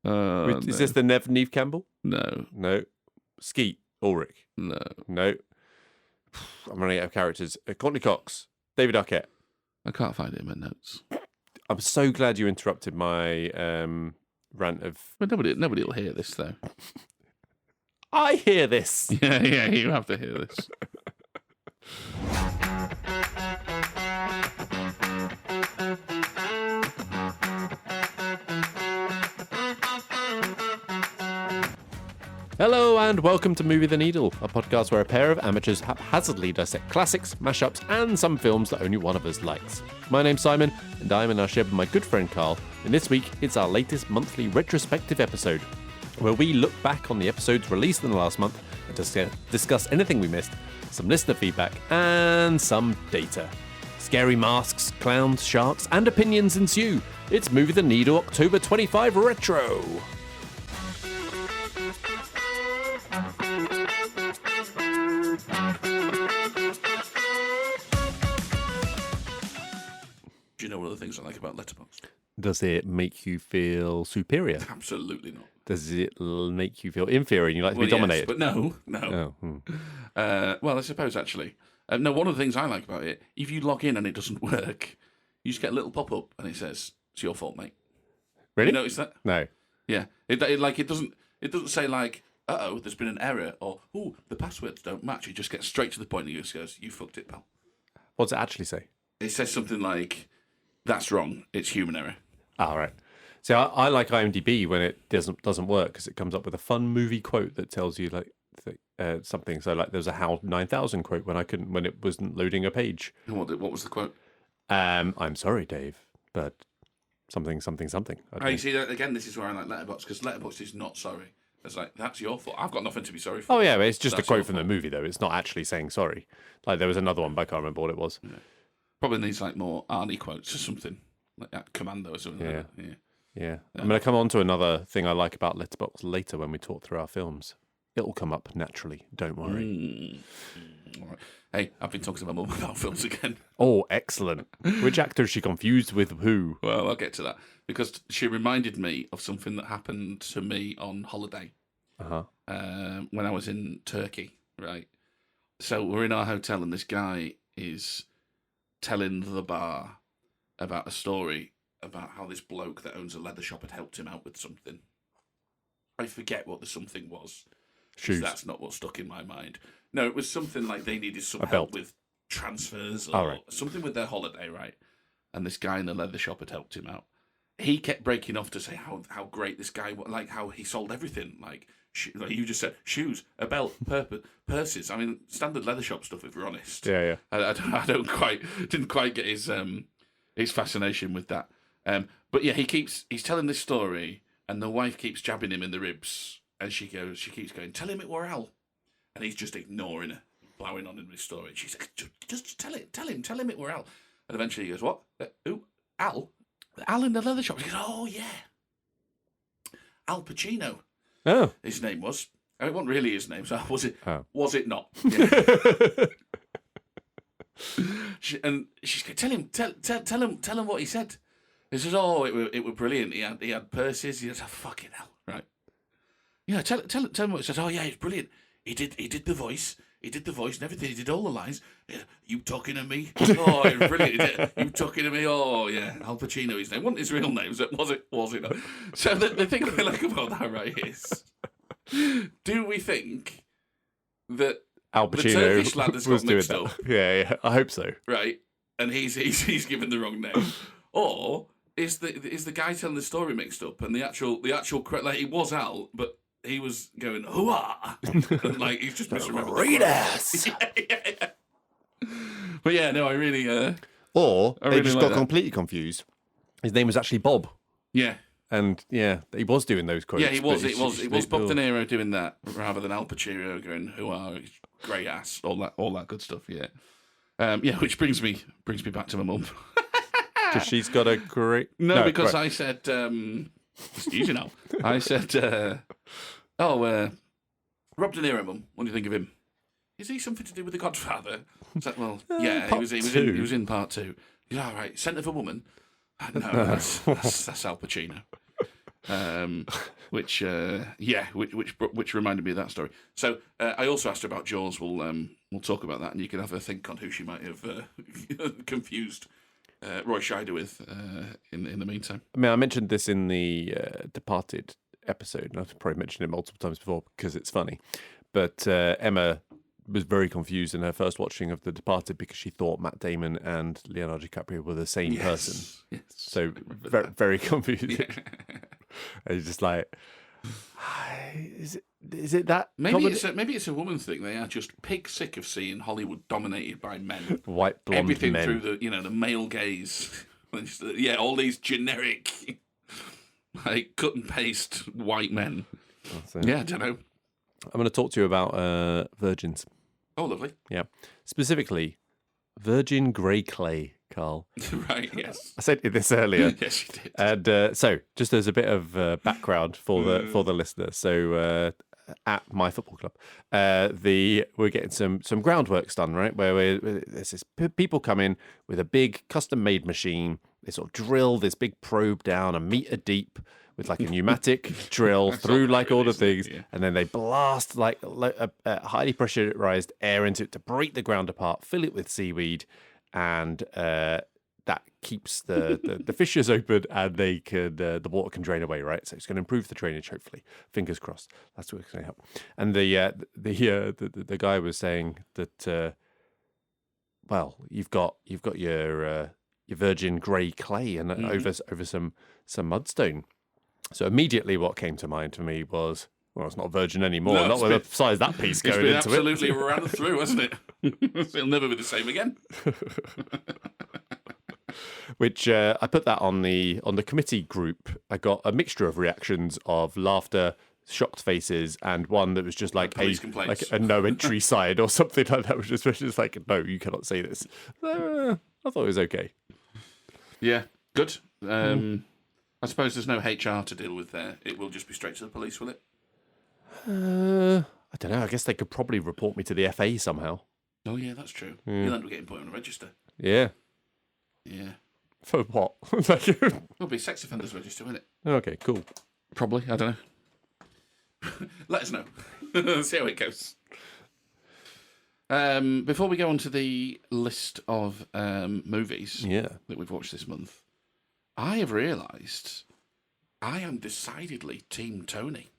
Is this the Neve Campbell? No. No. Skeet Ulrich? No. No. I'm running out of characters. Courtney Cox. David Arquette. I can't find it in my notes. I'm so glad you interrupted my rant of... But nobody will hear this, though. I hear this. Yeah, you have to hear this. Hello and welcome to Movie the Needle, a podcast where a pair of amateurs haphazardly dissect classics, mashups, and some films that only one of us likes. My name's Simon, and I'm in our shed with my good friend Carl, and this week it's our latest monthly retrospective episode, where we look back on the episodes released in the last month and discuss anything we missed, some listener feedback, and some data. Scary masks, clowns, sharks, and opinions ensue. It's Movie the Needle October 25 Retro. Do you know one of the things I like about Letterboxd? Does it make you feel superior? Absolutely not. Does it make you feel inferior and you like to be dominated? Yes, but no. Well, I suppose, actually. No, one of the things I like about it, if you log in and it doesn't work, you just get a little pop-up and it says, it's your fault, mate. Really? You notice that? No. Yeah. It doesn't say, like, uh-oh, there's been an error, or, oh, the passwords don't match. It just gets straight to the point and it just goes, you fucked it, pal. What does it actually say? It says something like, that's wrong, it's human error. Ah, right. See, I like IMDb when it doesn't work because it comes up with a fun movie quote that tells you like something. So like there's a HAL 9000 quote when it wasn't loading a page. What was the quote? I'm sorry, Dave, but something. You see, again, this is where I like Letterboxd, because Letterboxd is not sorry. It's like, that's your fault. I've got nothing to be sorry for. Oh yeah, but it's just a quote from the movie though. It's not actually saying sorry. Like there was another one, but I can't remember what it was. Yeah. Probably needs like more Arnie quotes or something, like that Commando or something. Yeah. Like that. Yeah. I'm going to come on to another thing I like about Letterboxd later when we talk through our films. It'll come up naturally. Don't worry. All right. Hey, I've been talking to my mum about films again. Oh, excellent. Which actor is she confused with who? Well, I'll get to that. Because she reminded me of something that happened to me on holiday when I was in Turkey, right? So we're in our hotel and this guy is telling the bar about a story about how this bloke that owns a leather shop had helped him out with something. I forget what the something was. Shoes. That's not what stuck in my mind. No, it was something like they needed some A help belt. with transfers or right. something with their holiday, right? And this guy in the leather shop had helped him out. He kept breaking off to say how great this guy was, like how he sold everything. Like you just said, shoes, a belt, purses. I mean, standard leather shop stuff, if we're honest. Yeah. I didn't quite get his fascination with that. But yeah, he's telling this story, and the wife keeps jabbing him in the ribs, and she keeps going, tell him it were Al, and he's just ignoring her, plowing on in his story. She's like, just tell him it were Al, and eventually he goes, what? Who? Al? Al in the leather shop. He goes, oh yeah, Al Pacino. Oh, his name was. It wasn't really his name, so was it? Oh. Was it not? Yeah. She's going, tell him what he said. He says, "Oh, it were brilliant. He had purses. He had fucking hell, right? Yeah, tell him what he says. Oh yeah, it's brilliant. He did the voice. He did the voice and everything. He did all the lines. You talking to me? Oh, it was brilliant. He did. You talking to me? Oh yeah, Al Pacino. His name wasn't his real name. Was it not? So the thing I like about that, right, is, do we think that Al Pacino the Turkish lad has was got doing mixed that. up? Yeah, I hope so. Right, and he's given the wrong name, or is the guy telling the story mixed up, and the actual correct, like, it was Al, but he was going hooah, and like he's just misremembered. Read us. Yeah. But yeah, no, I really Or I they really just like got that. completely confused. His name was actually Bob, yeah. and yeah, he was doing those quotes. Yeah, he was. but It was Bob De Niro doing that rather than Al Pacino going hooah, great ass, all that good stuff. Yeah, yeah. Which brings me back to my mum. Because she's got a great... No, because right. I said, excuse you now. I said, Rob De Niro, Mum, what do you think of him? Is he something to do with The Godfather? I said, well, yeah, he was in part two. He's all right. Scent of a Woman? No, that's Al Pacino. which reminded me of that story. So I also asked her about Jaws. We'll talk about that, and you can have a think on who she might have confused Roy Scheider with in the meantime. I mean, I mentioned this in the Departed episode, and I've probably mentioned it multiple times before because it's funny. But Emma was very confused in her first watching of The Departed because she thought Matt Damon and Leonardo DiCaprio were the same person. Yes. So very, very confusing. Yeah. And it's just like, is it that? Maybe it's a woman thing. They are just pig sick of seeing Hollywood dominated by men. White blonde Everything men. through the male gaze. All these generic, like cut and paste white men. Yeah, I don't know. I'm going to talk to you about virgins. Oh, lovely. Yeah. Specifically, virgin grey clay, Carl. Right, yes. I said this earlier. Yes, you did. And so, just as a bit of background for the listener. So, at my football club, we're getting some groundworks done, right? Where there's this people come in with a big custom-made machine. They sort of drill this big probe down a meter deep with like a pneumatic drill through like all the things, and then they blast like a highly pressurized air into it to break the ground apart, fill it with seaweed, and that keeps the fissures open, and the water can drain away, right? So it's going to improve the drainage, hopefully. Fingers crossed. That's what's going to help. And the guy was saying that well, you've got your virgin grey clay and over some mudstone. So immitely what came to mind for me was, well, it's not virgin anymore. No, not with the size of that piece going into it. It's been absolutely ran through, hasn't it? It'll never be the same again. Which I put that on the committee group. I got a mixture of reactions of laughter, shocked faces, and one that was just like a no entry sign or something like that. Which was just like, no, you cannot say this. I thought it was okay. Yeah, good. I suppose there's no HR to deal with there. It will just be straight to the police, will it? I don't know. I guess they could probably report me to the FA somehow. Oh, yeah, that's true. You'll end up getting put on a register. Yeah. Yeah. For what? It'll be sex offenders register, won't it? Okay, cool. Probably. I don't know. Let us know. See how it goes. Before we go on to the list of movies that we've watched this month, I have realised I am decidedly Team Tony.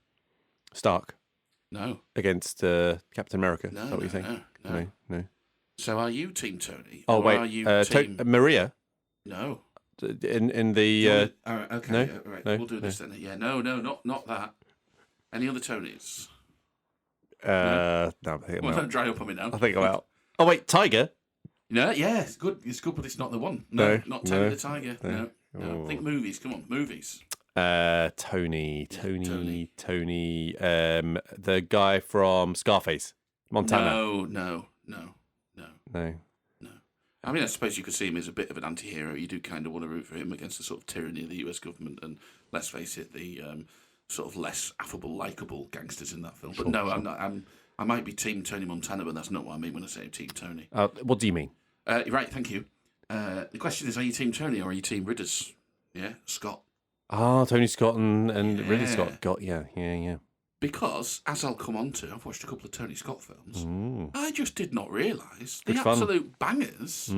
Stark. No. Against Captain America. No, is that what you think? No. So are you Team Tony? Oh, wait. Are you Team... Maria? No. In the... All right, okay. No? All right. No? We'll do this then. Yeah, no, not that. Any other Tonys? No, I think I'm out. Don't dry up on me now. I think I'm out. Oh, wait, Tiger? No, yeah, it's good, but it's not the one. No, not Tony the Tiger. No. Think movies. Come on, movies. Tony. The guy from Scarface, Montana. No. I mean, I suppose you could see him as a bit of an anti-hero. You do kind of want to root for him against the sort of tyranny of the US government and, let's face it, the sort of less affable, likeable gangsters in that film. But no, I'm not. I might be Team Tony Montana, but that's not what I mean when I say Team Tony. What do you mean? Right, thank you. The question is, are you Team Tony or are you Team Ridders? Yeah, Scott. Tony Scott and Ridley Scott. Yeah. Because, as I'll come on to, I've watched a couple of Tony Scott films. I just did not realise the Good fun. absolute bangers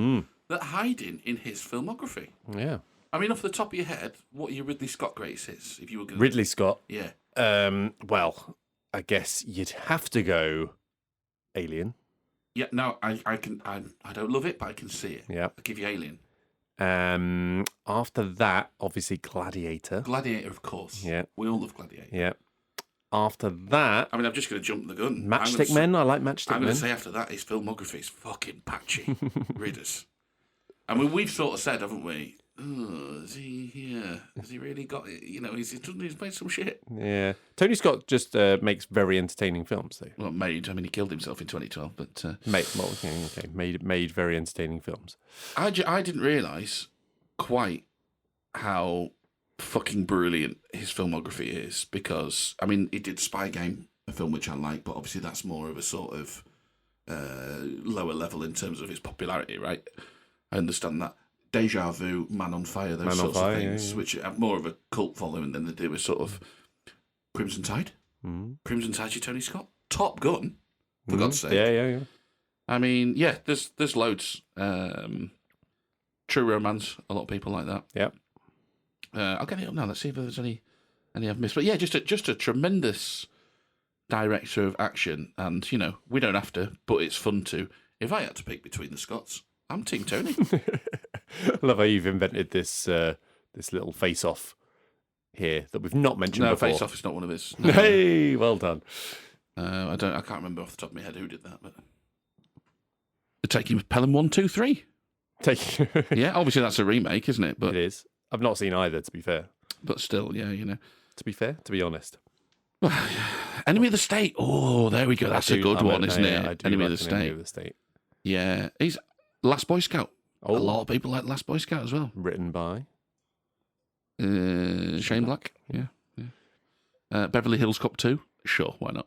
that hide in his filmography. Yeah. I mean, off the top of your head, what are your Ridley Scott greats is? If you were going Ridley Scott? Yeah. Well, I guess you'd have to go Alien. Yeah, no, I don't love it, but I can see it. Yeah. I'll give you Alien. After that, obviously Gladiator. Gladiator, of course. Yeah. We all love Gladiator. Yeah. After that... I mean, I'm just going to jump the gun. Matchstick Men. I like Matchstick Men. I'm going to say after that, his filmography is fucking patchy. Ridders. I mean, we've sort of said, haven't we? Oh, is he here? Has he really got it? You know, he's made some shit. Yeah. Tony Scott just makes very entertaining films, though. Well, he killed himself in 2012, but... Made very entertaining films. I didn't realise quite how fucking brilliant his filmography is, because, I mean, he did Spy Game, a film which I like, but obviously that's more of a sort of lower level in terms of his popularity, right? I understand that. Deja Vu, Man on Fire, those sorts of things, which have more of a cult following than they do with sort of Crimson Tide. Crimson Tide, Tony Scott. Top Gun, for God's sake. Yeah. I mean, yeah, there's loads. True Romance, a lot of people like that. Yep. I'll get it up now. Let's see if there's any I've missed. But yeah, just a tremendous director of action, and we don't have to, but it's fun to. If I had to pick between the Scots, I'm Team Tony. I love how you've invented this little face-off here that we've not mentioned before. No, face-off is not one of his. Hey, well done. I can't remember off the top of my head who did that, but Taking Pelham 1, 2, 3. Yeah, obviously that's a remake, isn't it? But it is. I've not seen either, to be fair. But still, yeah, To be fair, to be honest. Enemy of the State. Oh, there we go. That's a good one, isn't it? Enemy of the State. Yeah, he's Last Boy Scout. A lot of people like Last Boy Scout as well. Written by Shane Black. Yeah. Beverly Hills Cop 2. Sure, why not?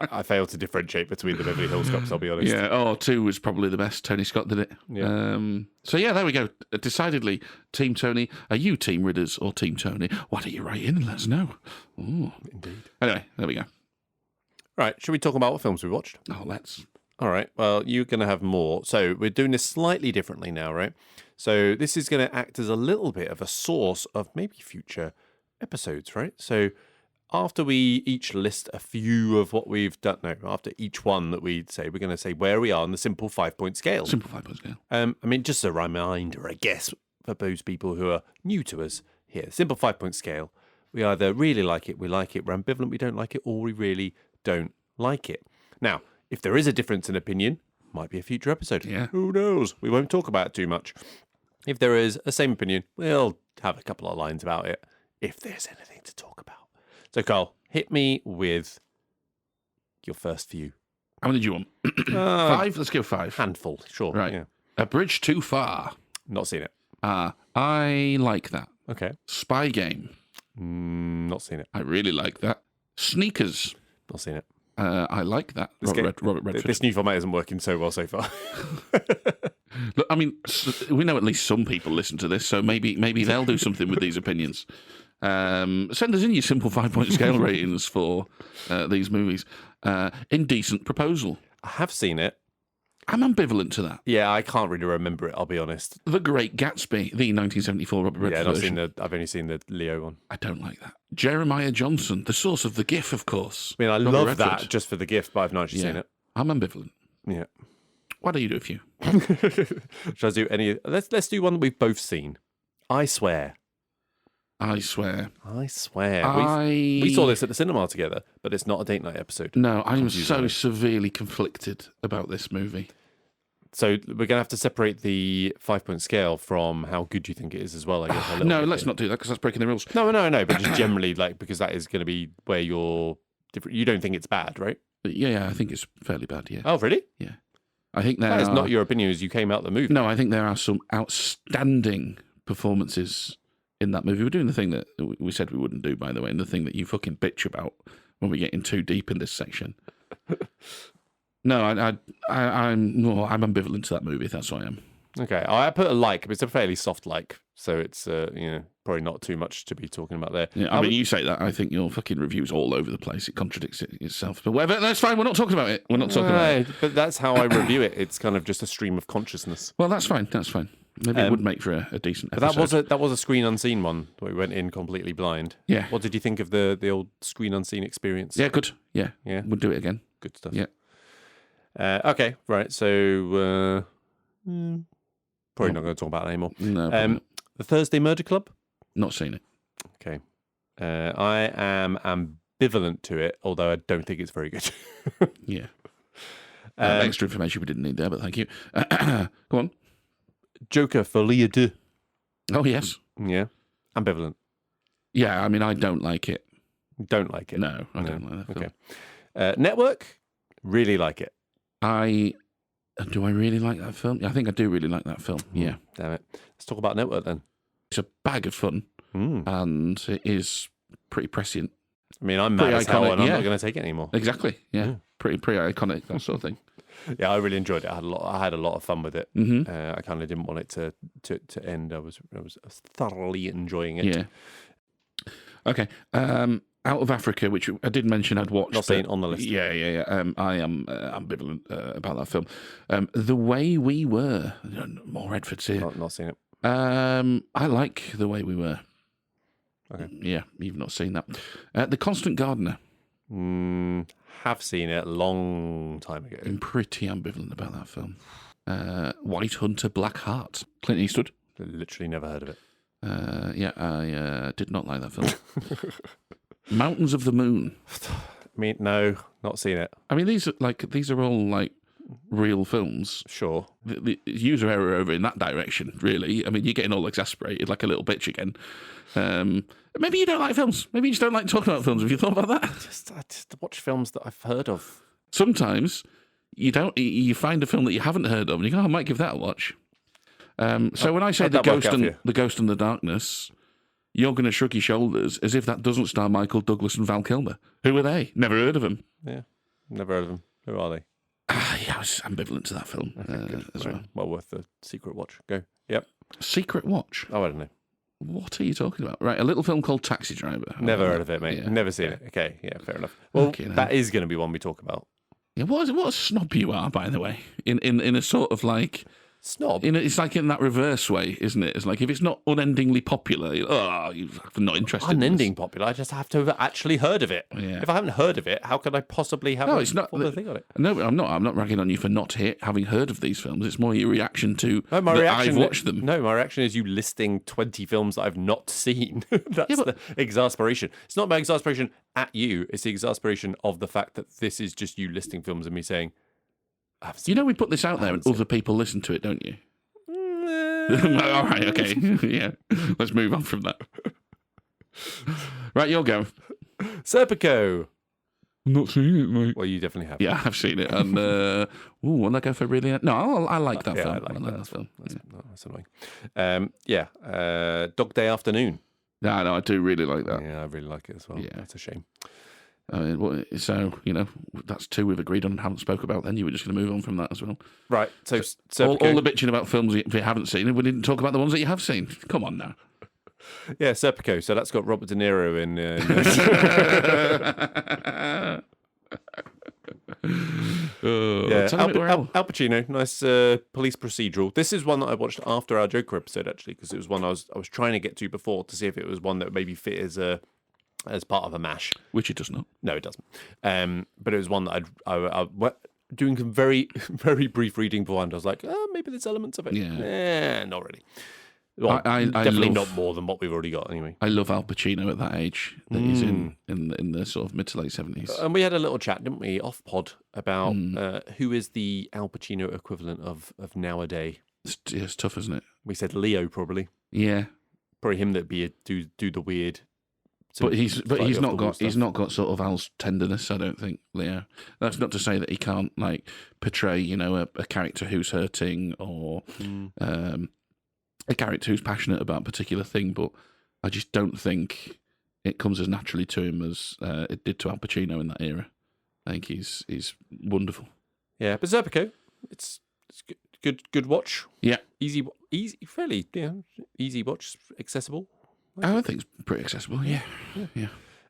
I failed to differentiate between the Beverly Hills Cops, I'll be honest. Yeah, 2 was probably the best. Tony Scott did it. Yeah. So yeah, there we go. Decidedly, Team Tony. Are you Team Ridders or Team Tony? Why don't you write in and let us know? Ooh. Indeed. Anyway, there we go. Right, should we talk about what films we watched? Oh, let's. All right, well, you're going to have more. So we're doing this slightly differently now, right? So this is going to act as a little bit of a source of maybe future episodes, right? So after we each list a few of what we've done, after each one that we say, we're going to say where we are on the simple 5-point scale. Simple 5-point scale. I mean, just a reminder, I guess, for those people who are new to us here. Simple 5-point scale. We either really like it, we're ambivalent, we don't like it, or we really don't like it. Now, if there is a difference in opinion, might be a future episode. Yeah. Who knows? We won't talk about it too much. If there is a same opinion, we'll have a couple of lines about it, if there's anything to talk about. So, Carl, hit me with your first few. How many do you want? 5? Let's go 5. Handful, sure. Right. Yeah. A Bridge Too Far. Not seen it. I like that. Okay. Spy Game. Not seen it. I really like that. Sneakers. Not seen it. I like that. Robert Redford. This new format isn't working so well so far. Look, I mean, we know at least some people listen to this, so maybe they'll do something with these opinions. Send us in your simple 5-point scale ratings for these movies. Indecent Proposal. I have seen it. I'm ambivalent to that. Yeah, I can't really remember it, I'll be honest. The Great Gatsby, the 1974 Robert Redford version. I've only seen the Leo one. I don't like that. Jeremiah Johnson, the source of the GIF, of course. I mean, I love that just for the GIF, but I've not actually seen it. I'm ambivalent. Yeah. Why don't you do a few? Shall I do any? Let's do one that we've both seen. I Swear. I Swear. We saw this at the cinema together, but it's not a date night episode. No, I'm so severely conflicted about this movie. So we're going to have to separate the 5-point scale from how good you think it is as well, I guess. No, let's not do that because that's breaking the rules. No, but just generally, because that is going to be where you're different. You don't think it's bad, right? Yeah, I think it's fairly bad, yeah. Oh, really? Yeah. I think that is not your opinion as you came out the movie. No, I think there are some outstanding performances in that movie. We're doing the thing that we said we wouldn't do, by the way, and the thing that you fucking bitch about when we get in too deep in this section. No, I'm ambivalent to that movie. That's what I am. Okay, I put a like, but it's a fairly soft like, so it's probably not too much to be talking about there. Yeah, I mean, you say that. I think your fucking review's all over the place. It contradicts itself. But whatever, that's fine. We're not talking about it. But that's how I review it. It's kind of just a stream of consciousness. Well, that's fine. Maybe it would make for a decent episode. But that was a screen unseen one where we went in completely blind. Yeah. What did you think of the old screen unseen experience? Yeah, good. Yeah. Yeah. Would do it again. Good stuff. Yeah. Okay, right. So probably not going to talk about it anymore. No. The Thursday Murder Club? Not seen it. Okay. I am ambivalent to it, although I don't think it's very good. Yeah. Extra information we didn't need there, but thank you. Go on. Joker Folie 2. Oh, yes. Yeah. Ambivalent. Yeah, I mean, I don't like it. Don't like it? No, I don't like that film. Okay. Network? Really like it. Do I really like that film? I think I do really like that film. Yeah. Damn it. Let's talk about Network then. It's a bag of fun, and it is pretty prescient. I mean, I'm mad as hell, and I'm not going to take it anymore. Exactly. Yeah. pretty iconic, that sort of thing. Yeah, I really enjoyed it. I had a lot of fun with it. Mm-hmm. I kind of didn't want it to end. I was thoroughly enjoying it. Yeah. Okay. Out of Africa, which I did mention I'd watched. Not seen on the list. Yeah. I am ambivalent about that film. The Way We Were. More Redfords here. Not seen it. I like The Way We Were. Okay. Yeah, you've not seen that. The Constant Gardener. Have seen it a long time ago. I'm pretty ambivalent about that film. White Hunter, Black Heart. Clint Eastwood. Literally never heard of it. Yeah, I did not like that film. Mountains of the Moon. I mean, no, not seen it. I mean, these are all like real films. Sure. The user error over in that direction, really. I mean, you're getting all exasperated like a little bitch again. Maybe you don't like films. Maybe you just don't like talking about films. Have you thought about that? I just watch films that I've heard of. Sometimes you don't. You find a film that you haven't heard of, and you go, "I might give that a watch." So when I say the Ghost and the Darkness, you're going to shrug your shoulders as if that doesn't star Michael Douglas and Val Kilmer. Who are they? Never heard of them. Yeah, never heard of them. Who are they? Yeah, I was ambivalent to that film as well. Well worth the secret watch. Go. Yep. Secret watch? Oh, I don't know. What are you talking about? Right, a little film called Taxi Driver. Never heard of it, mate. Yeah. Never seen it. Okay, yeah, fair enough. Well, that is going to be one we talk about. Yeah, what a snob you are, by the way. In a sort of like... Snob? It's like in that reverse way, isn't it? It's like if it's not unendingly popular, you're not interested. Unending popular. I just have to have actually heard of it. Yeah. If I haven't heard of it, how could I possibly have it's not the thing on it? No, I'm not ragging on you for not having heard of these films. It's more your reaction to I've watched them. No, my reaction is you listing 20 films that I've not seen. That's the exasperation. It's not my exasperation at you. It's the exasperation of the fact that this is just you listing films and me saying, you know, we put this out there and other people listen to it, don't you? All right, okay. Yeah, let's move on from that. Right, you'll go. Serpico. I'm not seeing it, mate. Well, you definitely have. Yeah, I've seen it. And, won't I go for really... No, I like that film. I like that film. That's annoying. Dog Day Afternoon. No, I do really like that. Yeah, I really like it as well. Yeah. That's a shame. So, that's two we've agreed on and haven't spoke about, then you were just going to move on from that as well. Right, so all the bitching about films you haven't seen, and we didn't talk about the ones that you have seen. Come on now. Yeah, Serpico, so that's got Robert De Niro in... Al Pacino, nice police procedural. This is one that I watched after our Joker episode, actually, because it was one I was trying to get to before to see if it was one that would maybe fit as part of a mash. Which it does not. No, it doesn't. But it was one that I doing some very, very brief reading beforehand. I was like, maybe there's elements of it. Yeah. Not really. Well, definitely not more than what we've already got anyway. I love Al Pacino at that age that he's in the sort of mid to late 70s. And we had a little chat, didn't we, off pod about who is the Al Pacino equivalent of nowadays. It's tough, isn't it? We said Leo, probably. Yeah. Probably him that'd be do the weird. But he's not got sort of Al's tenderness, I don't think, Leo. That's not to say that he can't like portray, a character who's hurting or a character who's passionate about a particular thing, but I just don't think it comes as naturally to him as it did to Al Pacino in that era. I think he's wonderful. Yeah, but Serpico, it's good watch. Yeah, easy, fairly easy watch, accessible. I think it's pretty accessible. Yeah.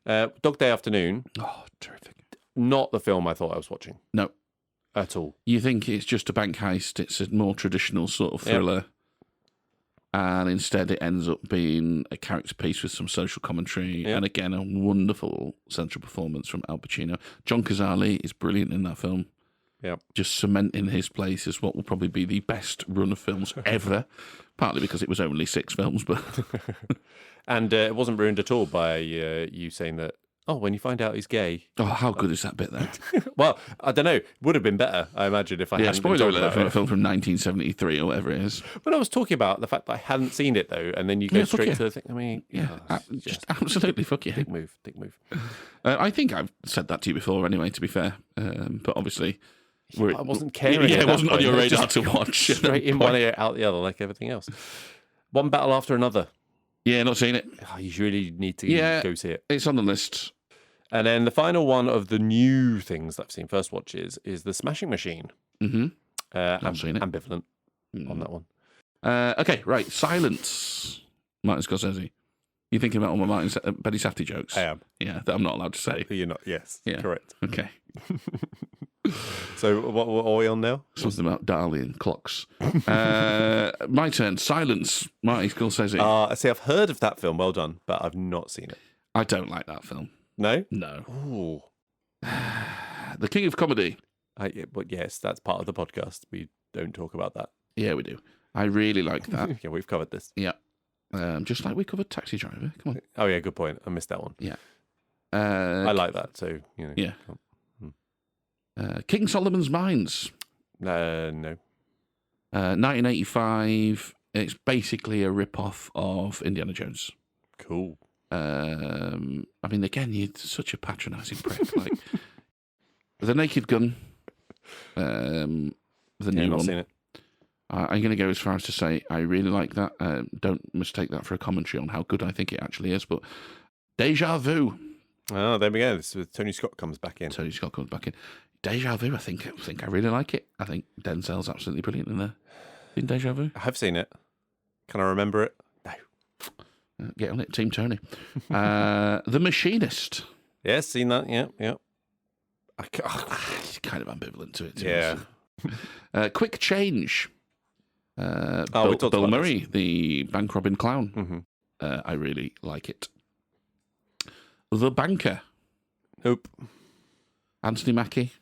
Dog Day Afternoon. Oh, terrific! Not the film I thought I was watching. No, at all. You think it's just a bank heist? It's a more traditional sort of thriller. Yep. And instead it ends up being a character piece with some social commentary. Yep. And again, a wonderful central performance from Al Pacino. John Cazale is brilliant in that film. Yeah, just cementing his place as what will probably be the best run of films ever. Partly because it was only 6 films, but... And it wasn't ruined at all by you saying that, when you find out he's gay... Oh, how good is that bit, though? Well, I don't know. Would have been better, I imagine, if I hadn't been spoiler alert for a film from 1973 or whatever it is. But I was talking about the fact that I hadn't seen it, though, and then you go straight to the thing. I mean... just absolutely fuck you. Dick move. I think I've said that to you before anyway, to be fair. But obviously... I wasn't caring. Yeah, it wasn't on your radar to watch. Straight in one ear, out the other, like everything else. One battle after another. Yeah, not seen it. You really need to go see it. It's on the list. And then the final one of the new things that I've seen first watches is The Smashing Machine. Mm-hmm. I'm seen it. Ambivalent on that one. Okay, right. Silence. Martin Scorsese. You thinking about all my Betty Safdie jokes? I am. Yeah, that I'm not allowed to say. You're not. Yes. Yeah. Correct. Okay. So what are we on now? Something about Dali and clocks. My turn. Silence. Martin Scorsese. See, I've heard of that film. Well done, but I've not seen it. I don't like that film. No. No. Ooh. The King of Comedy. But yes, that's part of the podcast. We don't talk about that. Yeah, we do. I really like that. Yeah, we've covered this. Yeah. Just like we covered Taxi Driver. Come on. Oh yeah, good point. I missed that one. Yeah. I like that. So Yeah. King Solomon's Mines. No. 1985. It's basically a rip-off of Indiana Jones. Cool. I mean, again, you're such a patronising prick. Like The Naked Gun. The new not one. Seen it. I'm going to go as far as to say I really like that. Don't mistake that for a commentary on how good I think it actually is. But Deja Vu. Oh, there we go. This is Tony Scott comes back in. Tony Scott comes back in. Deja Vu. I think I really like it. I think Denzel's absolutely brilliant in there. In Deja Vu. I have seen it. Can I remember it? No. Get on it, Team Tony. The Machinist. Yeah, seen that. Yeah. It's kind of ambivalent to it. Yeah. Quick Change. We talked Bill about Murray, the bank robbing clown. Mm-hmm. I really like it. The Banker. Nope. Anthony Mackie,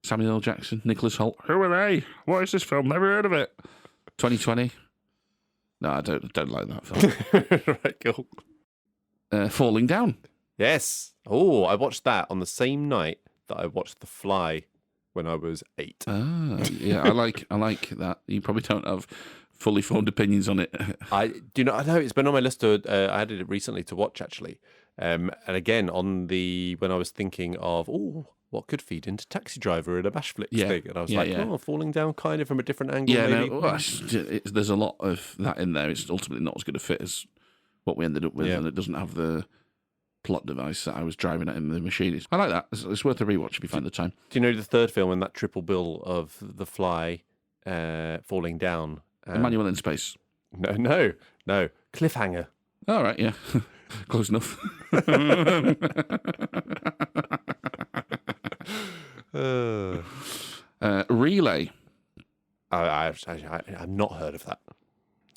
Samuel L. Jackson, Nicholas Hoult. Who are they? What is this film? Never heard of it. 2020. No, I don't like that film. Right, cool. Falling Down. Yes. Oh, I watched that on the same night that I watched The Fly when I was 8. Ah, yeah, I like that. You probably don't have fully formed opinions on it. I do not know. It's been on my list. I added it recently to watch actually. And again, when I was thinking of what could feed into Taxi Driver and a Bash Flips thing, and I was Falling Down kind of from a different angle. Yeah, maybe. no, there's a lot of that in there. It's ultimately not as good a fit as what we ended up with, and it doesn't have the plot device that I was driving at in The Machinist. I like that. It's worth a rewatch if you find the time. Do you know the third film in that triple bill of The Fly, Falling Down? Emmanuel in Space. No. Cliffhanger. All right, yeah. Close enough. Relay. I've not heard of that.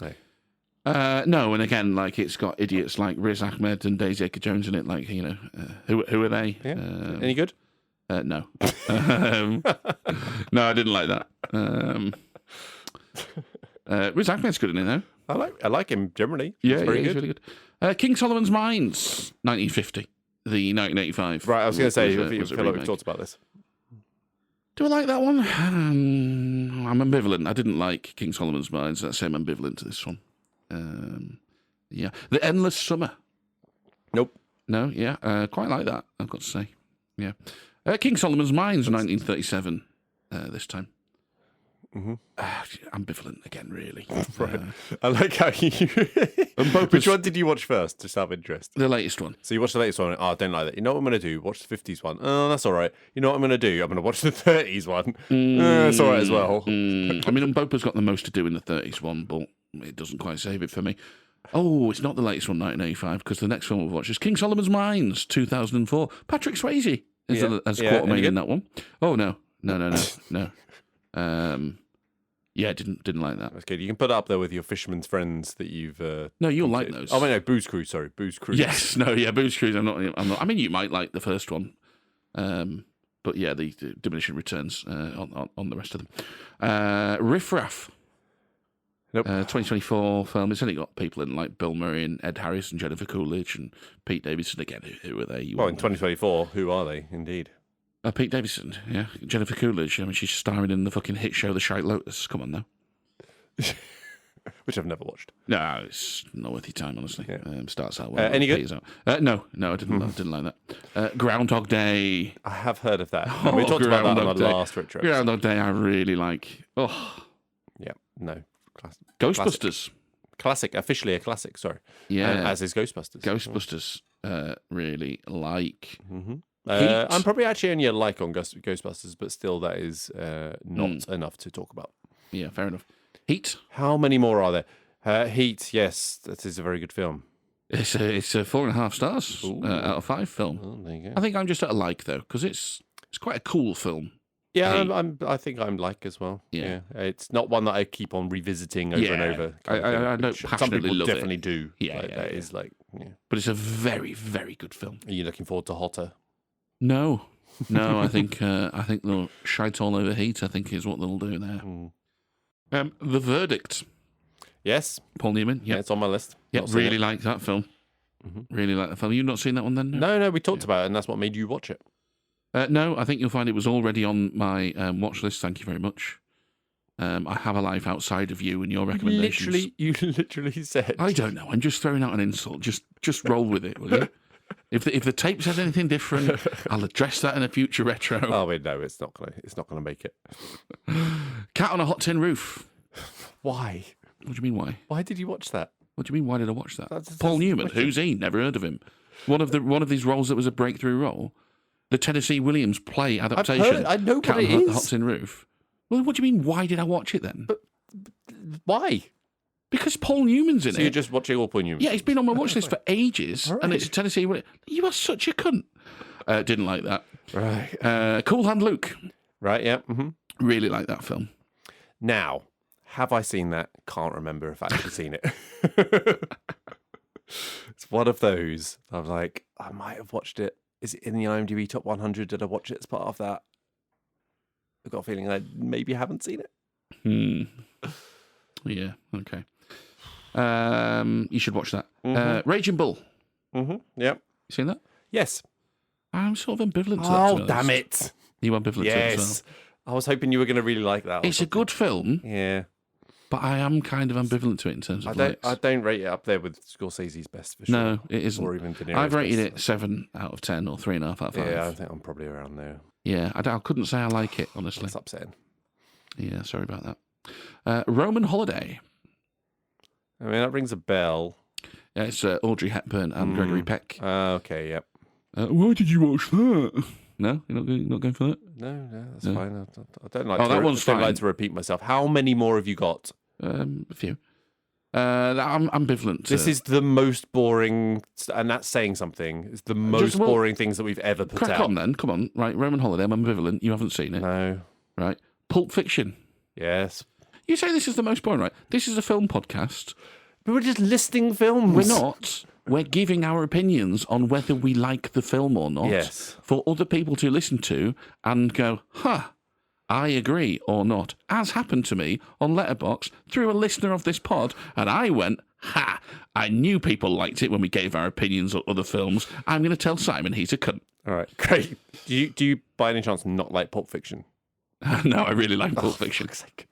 No. No, and again, like it's got idiots like Riz Ahmed and Daisy Edgar Jones in it. Like who are they? Yeah. Any good? No. No, I didn't like that. Riz Ahmed's good in it though. I like him generally. Yeah, he's really good. King Solomon's Mines, 1950, the 1985. Right, I was going to say, I was a feel like we've remake. talked about this. Do I like that one? I'm ambivalent. I didn't like King Solomon's Mines. That's I'm ambivalent to this one. Yeah, The Endless Summer. Nope. No, yeah, quite like that. I've got to say. Yeah, King Solomon's Mines, 1937. This time. Mm-hmm. Ambivalent again, really. Right. I like how you. Which one did you watch first? Just out of interest. The latest one. So you watched the latest one. Oh, I don't like that. You know what I'm going to do? Watch the 50s one. Oh, that's all right. You know what I'm going to do? I'm going to watch the 30s one. That's all right as well. I mean, Mbopa's got the most to do in the 30s one, but it doesn't quite save it for me. Oh, it's not the latest one, 1985, because the next film we'll watch is King Solomon's Mines, 2004. Patrick Swayze as Quatermain in that one. Oh, no. Yeah, didn't like that. That's good. You can put it up there with your Fisherman's Friends that you've. No, you'll like those. Oh, wait, no, Booze Cruise. Sorry, Booze Cruise. Yes, no, yeah, Booze Cruise. I'm not. I mean, you might like the first one, but yeah, the diminishing returns on the rest of them. Riff Raff. Nope. 2024 film. It's only got people in like Bill Murray and Ed Harris and Jennifer Coolidge and Pete Davidson again. Who are they? Well, in 2024, who are they? Indeed. Pete Davidson, yeah. Jennifer Coolidge. I mean, she's starring in the fucking hit show The Shite Lotus. Come on now. Which I've never watched. No, it's not worth your time, honestly. Yeah. Starts out well. Any good? No, I didn't like that. Groundhog Day. I have heard of that. We talked about that on the last Rich Trips. Groundhog Day, I really like. Oh. Yeah, no. Ghostbusters. Classic. Officially a classic, sorry. Yeah. As is Ghostbusters. Ghostbusters, really like. Mm-hmm. I'm probably actually only a like on Ghostbusters, but still that is not enough to talk about. Yeah, fair enough. Heat. How many more are there? Heat, yes, that is a very good film. It's a 4.5 stars out of 5 film. Oh, there you go. I think I'm just at a like though, because it's quite a cool film. Yeah, I think I'm like as well. Yeah. It's not one that I keep on revisiting over and over. I don't passionately some people love definitely it. do. Yeah, that is like. Yeah. But it's a very, very good film. Are you looking forward to Hotter? No, I think they'll shite all over Heat. I think is what they'll do there. The Verdict. Yes, Paul Newman. Yeah, it's on my list. Yeah, really like that film. Really like the film. You've not seen that one then? No, we talked about it, and that's what made you watch it. No, I think you'll find it was already on my watch list. Thank you very much. I have a life outside of you and your recommendations. You literally said. I don't know. I'm just throwing out an insult. Just roll with it, will you? If the tape says anything different, I'll address that in a future retro. Oh wait, no, it's not gonna make it. Cat on a Hot Tin Roof. Why? What do you mean why? Why did you watch that? What do you mean? Why did I watch that? That's Paul Newman. Who's he? Never heard of him. One of these roles that was a breakthrough role. The Tennessee Williams play adaptation. I know Cat what it on is. Hot Tin Roof. Well, what do you mean? Why did I watch it then? But why? Because Paul Newman's in it. So you're just watching all Paul Newman? Yeah, he's been on my watch list for ages, Right. and it's Tennessee. You are such a cunt. Didn't like that. Right. Cool Hand Luke. Right. Yeah. Mm-hmm. Really like that film. Now, have I seen that? Can't remember if I've actually seen it. It's one of those. I'm like, I might have watched it. Is it in the IMDb Top 100? Did I watch it as part of that? I've got a feeling I maybe haven't seen it. Yeah. Okay. You should watch that. Raging Bull. Mm-hmm. Yep. You seen that? Yes. I'm sort of ambivalent to that. Oh, damn it. You ambivalent to it as well? Yes. I was hoping you were going to really like that. It's a good film, Yeah. but I am kind of ambivalent to it in terms of I don't rate it up there with Scorsese's best for sure. No, it isn't. Or even De Niro's I've rated best. it 7 out of 10 or 3.5 out of 5. Yeah, I think I'm probably around there. Yeah, I couldn't say I like it, honestly. That's upsetting. Yeah, sorry about that. Roman Holiday. I mean, that rings a bell. Yeah, it's Audrey Hepburn and Gregory Peck. Okay, yep. Why did you watch that? No, you're not going for that? No, that's fine. I don't like. That one's I don't fine. like to repeat myself. How many more have you got? A few. I'm ambivalent. This is the most boring, and that's saying something. It's the most boring things that we've ever put out. Crack on then. Come on. Right, Roman Holiday. I'm ambivalent. You haven't seen it. No. Right. Pulp Fiction. Yes. You say this is the most boring, right? This is a film podcast. But we're just listing films. We're not. We're giving our opinions on whether we like the film or not. Yes. For other people to listen to and go, I agree or not. As happened to me on Letterboxd through a listener of this pod, and I went, I knew people liked it when we gave our opinions on other films. I'm going to tell Simon he's a cunt. All right, great. Do you by any chance not like Pulp Fiction? No, I really like Pulp Fiction. For fuck's sake.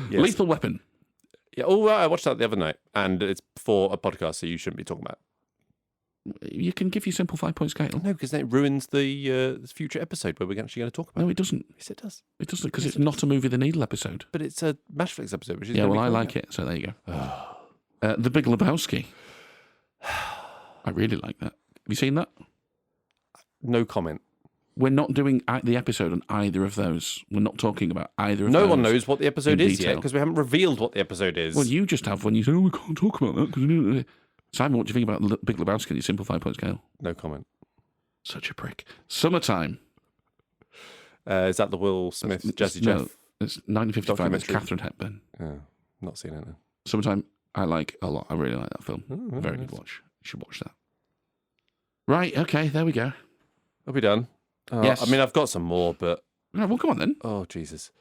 Yes. Lethal Weapon. Yeah. I watched that the other night, and it's for a podcast, so you shouldn't be talking about it. You can give your simple 5-point scale. No, because then it ruins the future episode where we're actually going to talk about it. No, it doesn't. Yes, it does. It doesn't, because it's not a Movie the Needle episode. But it's a Mashflix episode, which is yeah. Well, I like it, so there you go. The Big Lebowski. I really like that. Have you seen that? No comment. We're not doing the episode on either of those. We're not talking about either of those. No one knows what the episode is detail. yet, because we haven't revealed what the episode is. Well, you just have when you say, we can't talk about that. Cause Simon, what do you think about Big Lebowski on your simple 5-point scale? No comment. Such a prick. Summertime. Is that the Will Smith, Jazzy No, Jeff? it's 1955. It's documentary? Katharine Hepburn. Oh, not seen it now. Summertime, I like a lot. I really like that film. Very good watch. You should watch that. Right, okay, there we go. Are we done? Yes. I mean, I've got some more, but... Right, well, come on then. Oh, Jesus.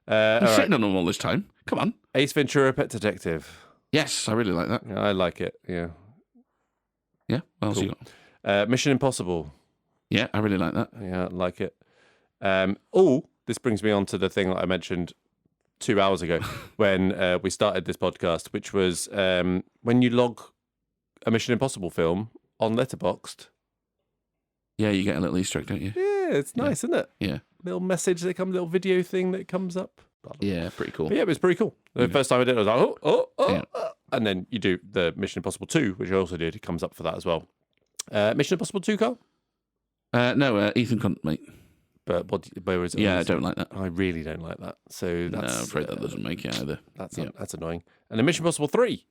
You're sitting on them all this time. Come on. Ace Ventura, Pet Detective. Yes, I really like that. Yeah, I like it, yeah. Yeah, what else Cool. you got? Mission Impossible. Yeah, I really like that. Yeah, I like it. This brings me on to the thing that I mentioned 2 hours ago when we started this podcast, which was when you log a Mission Impossible film on Letterboxd. Yeah, you get a little Easter egg, don't you? Yeah, it's nice, isn't it? Yeah. Little message that comes, little video thing that comes up. Yeah, pretty cool. But yeah, it was pretty cool. The first time I did it, I was like, Yeah. and then you do the Mission Impossible 2, which I also did. It comes up for that as well. Mission Impossible 2, Carl? No, Ethan Cunt, mate. But where is it? Yeah, I don't like that. I really don't like that. So that's, I'm afraid that doesn't make it either. That's annoying. And then Mission Impossible 3?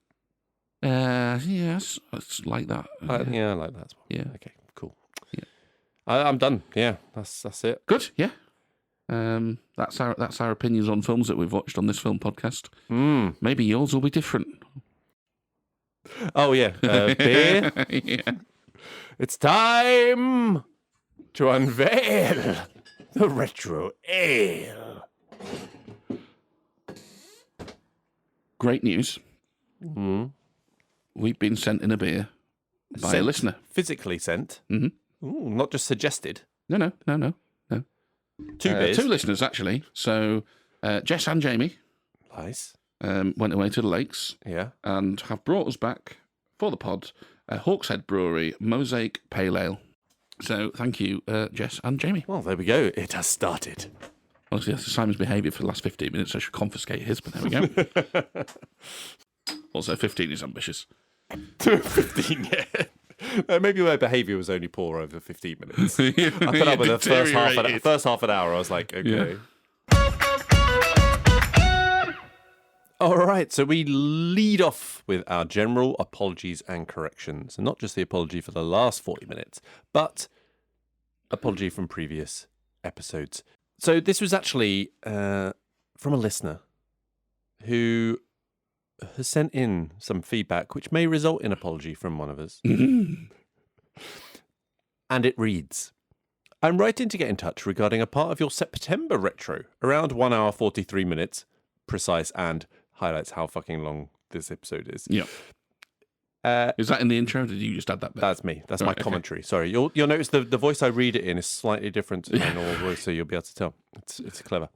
Yes, it's like that. Yeah, I like that as well. Yeah. Okay, cool. Yeah. I'm done. Yeah, that's it. Good, yeah. That's our opinions on films that we've watched on this film podcast. Maybe yours will be different. Oh, yeah. Beer? Yeah. It's time to unveil the retro ale. Great news. We've been sent in a beer by a listener. Physically sent? Mm-hmm. Ooh, not just suggested. No. Two beers. Two listeners, actually. So Jess and Jamie went away to the lakes and have brought us back for the pod Hawkshead Brewery Mosaic Pale Ale. So thank you, Jess and Jamie. Well, there we go. It has started. Honestly, that's Simon's behaviour for the last 15 minutes. I should confiscate his, but there we go. Also, 15 is ambitious. 15, yeah. Maybe my behaviour was only poor over 15 minutes. I put up with the first half an hour. I was like, okay. Yeah. All right, so we lead off with our general apologies and corrections. And not just the apology for the last 40 minutes, but apology from previous episodes. So this was actually from a listener who has sent in some feedback which may result in apology from one of us. And it reads, I'm writing to get in touch regarding a part of your September retro, around 1 hour 43 minutes, precise, and highlights how fucking long this episode is. Yeah. Is that in the intro? Did you just add that bit? That's me. That's my commentary. Okay. Sorry. You'll notice the voice I read it in is slightly different to my normal voice, so you'll be able to tell. It's clever.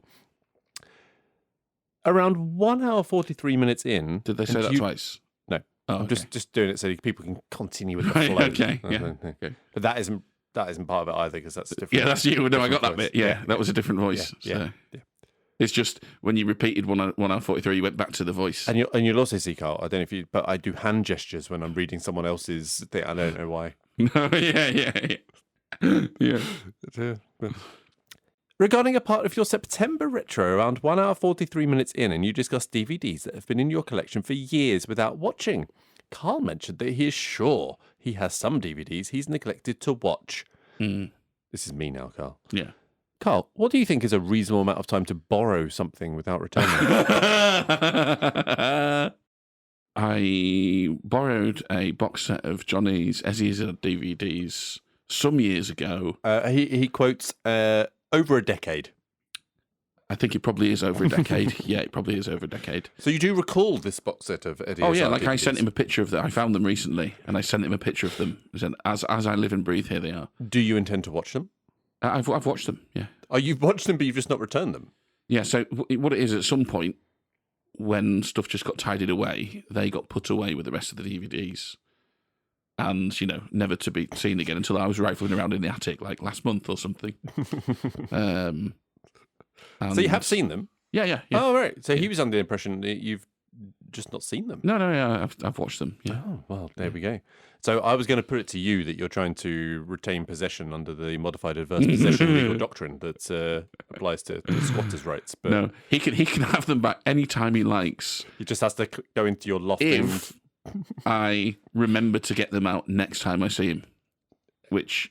Around 1 hour 43 minutes in. Did they say that twice? No. Oh, I'm just doing it so people can continue with the flow. Okay. Yeah. Okay. But that isn't part of it either, because that's different. Yeah, that's you. No, I got that bit. Yeah, that was a different voice. Yeah. It's just when you repeated 1 hour 43, you went back to the voice. And you'll also see, Carl, I don't know if you, but I do hand gestures when I'm reading someone else's thing. I don't know why. No, yeah. Regarding a part of your September retro around 1 hour 43 minutes in, and you discussed DVDs that have been in your collection for years without watching. Carl mentioned that he is sure he has some DVDs he's neglected to watch. This is me now, Carl. Yeah. Carl, what do you think is a reasonable amount of time to borrow something without returning it? I borrowed a box set of Johnny's Ezzy's DVDs some years ago. He quotes over a decade. I think it probably is over a decade. Yeah, it probably is over a decade. So you do recall this box set of Eddie? Oh yeah, like DVDs. I sent him a picture of them. I found them recently, and I sent him a picture of them. I said, as I live and breathe, here they are. Do you intend to watch them? I've watched them. Yeah. Oh, you've watched them, but you've just not returned them. Yeah. So what it is, at some point, when stuff just got tidied away, they got put away with the rest of the DVDs, and never to be seen again until I was rifling around in the attic like last month or something. So you have seen them? Yeah. Oh, right. So he was under the impression that you've just not seen them. No, I've watched them. Yeah. Oh, well, there we go. So I was going to put it to you that you're trying to retain possession under the modified adverse possession legal doctrine that applies to squatters' rights. But no, he can have them back any time he likes. He just has to go into your loft. If I remember to get them out next time I see him, which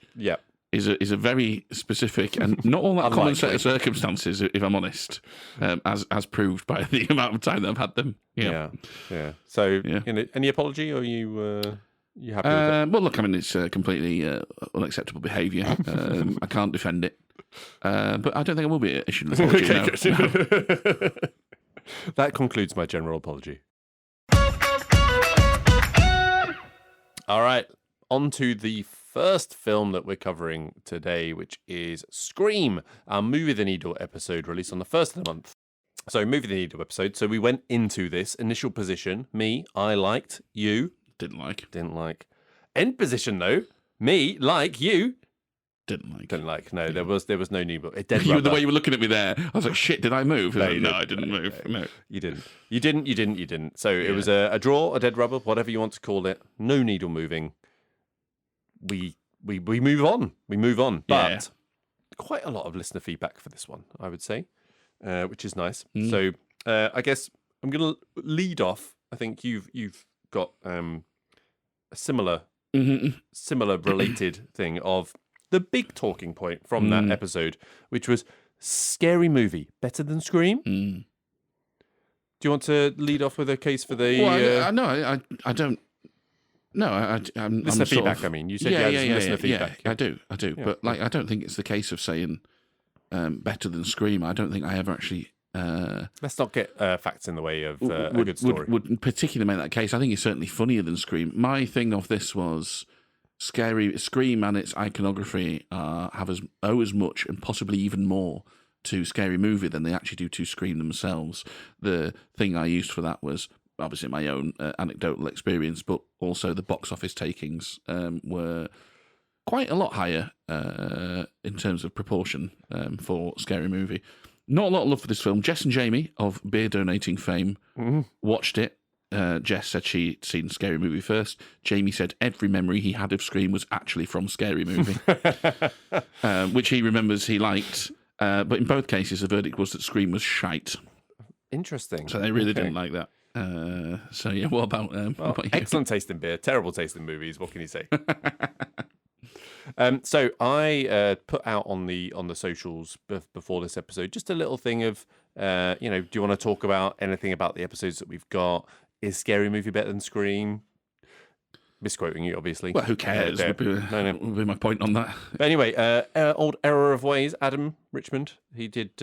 is a very specific and not all that common set of circumstances, if I'm honest, as proved by the amount of time that I've had them. Yeah. So, any apology, or you happy with it? Well, look, I mean, it's completely unacceptable behaviour. I can't defend it, but I don't think I will be issuing an apology. No. That concludes my general apology. All right, on to the first film that we're covering today, which is Scream, our Movie the Needle episode released on the 1st of the month. So, Movie the Needle episode. So we went into this initial position. Me, I liked. You didn't like. End position though. Me, like. You didn't like. No, there was no need. The way you were looking at me there, I was like, shit, did I move? No, I didn't move. No. You didn't. So it was a draw, a dead rubber, whatever you want to call it. No needle moving. we move on. We move on. But Yeah. quite a lot of listener feedback for this one, I would say, which is nice. Mm. So I guess I'm going to lead off. I think you've got a similar related thing of the big talking point from that episode, which was scary movie better than Scream. Mm. Do you want to lead off with a case for the? Well, I don't. No, I'm listener feedback. Sort of, I mean, you said you had some listener feedback. Yeah, I do. Yeah. But I don't think it's the case of saying better than Scream. I don't think I ever actually. Let's not get facts in the way of a good story. Would particularly make that case. I think it's certainly funnier than Scream. My thing of this was Scream and its iconography owe as much and possibly even more to Scary Movie than they actually do to Scream themselves. The thing I used for that was obviously my own anecdotal experience, but also the box office takings were quite a lot higher in terms of proportion for Scary Movie. Not a lot of love for this film. Jess and Jamie of beer donating fame watched it. Jess said she'd seen Scary Movie first. Jamie said every memory he had of Scream was actually from Scary Movie, which he remembers he liked. But in both cases, the verdict was that Scream was shite. Interesting. So they really didn't like that. So yeah, what about excellent taste in beer, terrible taste in movies. What can you say? So I put out on the socials before this episode just a little thing of do you want to talk about anything about the episodes that we've got? Is Scary Movie better than Scream? Misquoting you, obviously. Well, who cares? Would be my point on that. But anyway, old Error of Ways, Adam Richmond, he did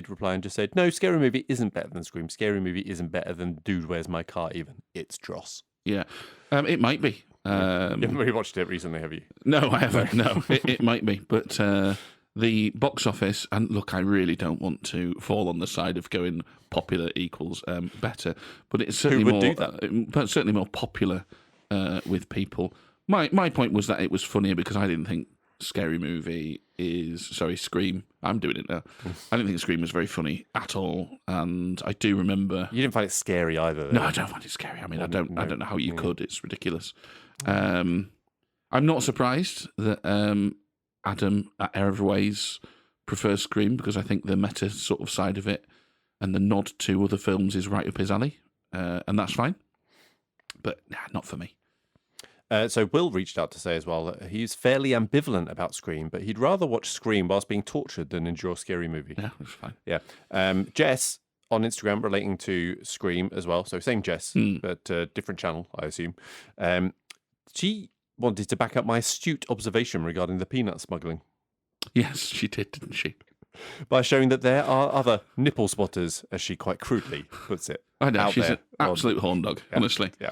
reply and just said, no, Scary Movie isn't better than Scream. Scary Movie isn't better than Dude, Where's My Car even. It's dross. Yeah, it might be. You haven't really watched it recently, have you? No, I haven't. No, it might be. But the box office, and look, I really don't want to fall on the side of going popular equals better, but it's certainly Who would do that? But certainly more popular with people. My point was that it was funnier because I didn't think Scream. I'm doing it now. I didn't think Scream was very funny at all, and I do remember. You didn't find it scary either, though. No, I don't find it scary. I mean, I don't know how you could. It's ridiculous. I'm not surprised that Adam at Error of Ways prefers Scream because I think the meta sort of side of it and the nod to other films is right up his alley, and that's fine. But not for me. So Will reached out to say as well that he's fairly ambivalent about Scream, but he'd rather watch Scream whilst being tortured than endure Scary Movie. Yeah, that's fine. Yeah. Jess on Instagram relating to Scream as well. So same Jess, but different channel, I assume. She wanted to back up my astute observation regarding the peanut smuggling. Yes, she did, didn't she? By showing that there are other nipple spotters, as she quite crudely puts it. I know, she's there. an absolute horn dog, honestly. Yeah.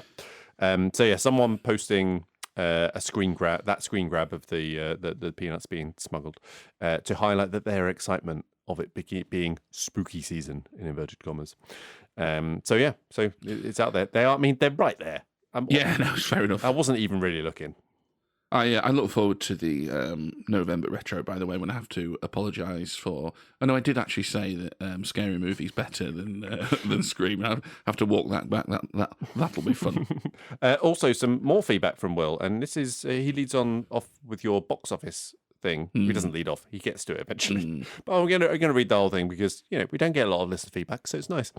So yeah, someone posting a screen grab of the peanuts being smuggled to highlight that their excitement of it being spooky season in inverted commas. So it's out there. They're right there. Yeah, no, it's fair enough. I wasn't even really looking. I look forward to the November retro, by the way, when I have to apologise for... I know I did actually say that Scary Movie's better than Scream. I have to walk that back. That'll be fun. Also, some more feedback from Will, and this is... he leads off with your box office thing. He doesn't lead off. He gets to it eventually. But I'm going to read the whole thing because, we don't get a lot of listener feedback, so it's nice.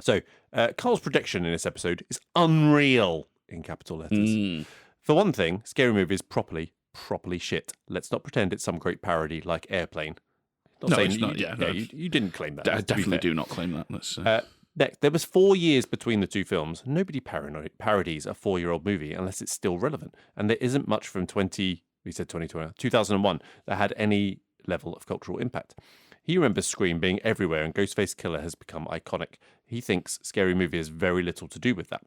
So, Carl's prediction in this episode is unreal in capital letters. For one thing, Scary Movie is properly shit. Let's not pretend it's some great parody like Airplane. It's not. You didn't claim that. I definitely do not claim that. That's, Next, there was 4 years between the two films. Nobody parodies a 4-year-old movie unless it's still relevant. And there isn't much from 2001 that had any level of cultural impact. He remembers Scream being everywhere and Ghostface Killer has become iconic. He thinks Scary Movie has very little to do with that.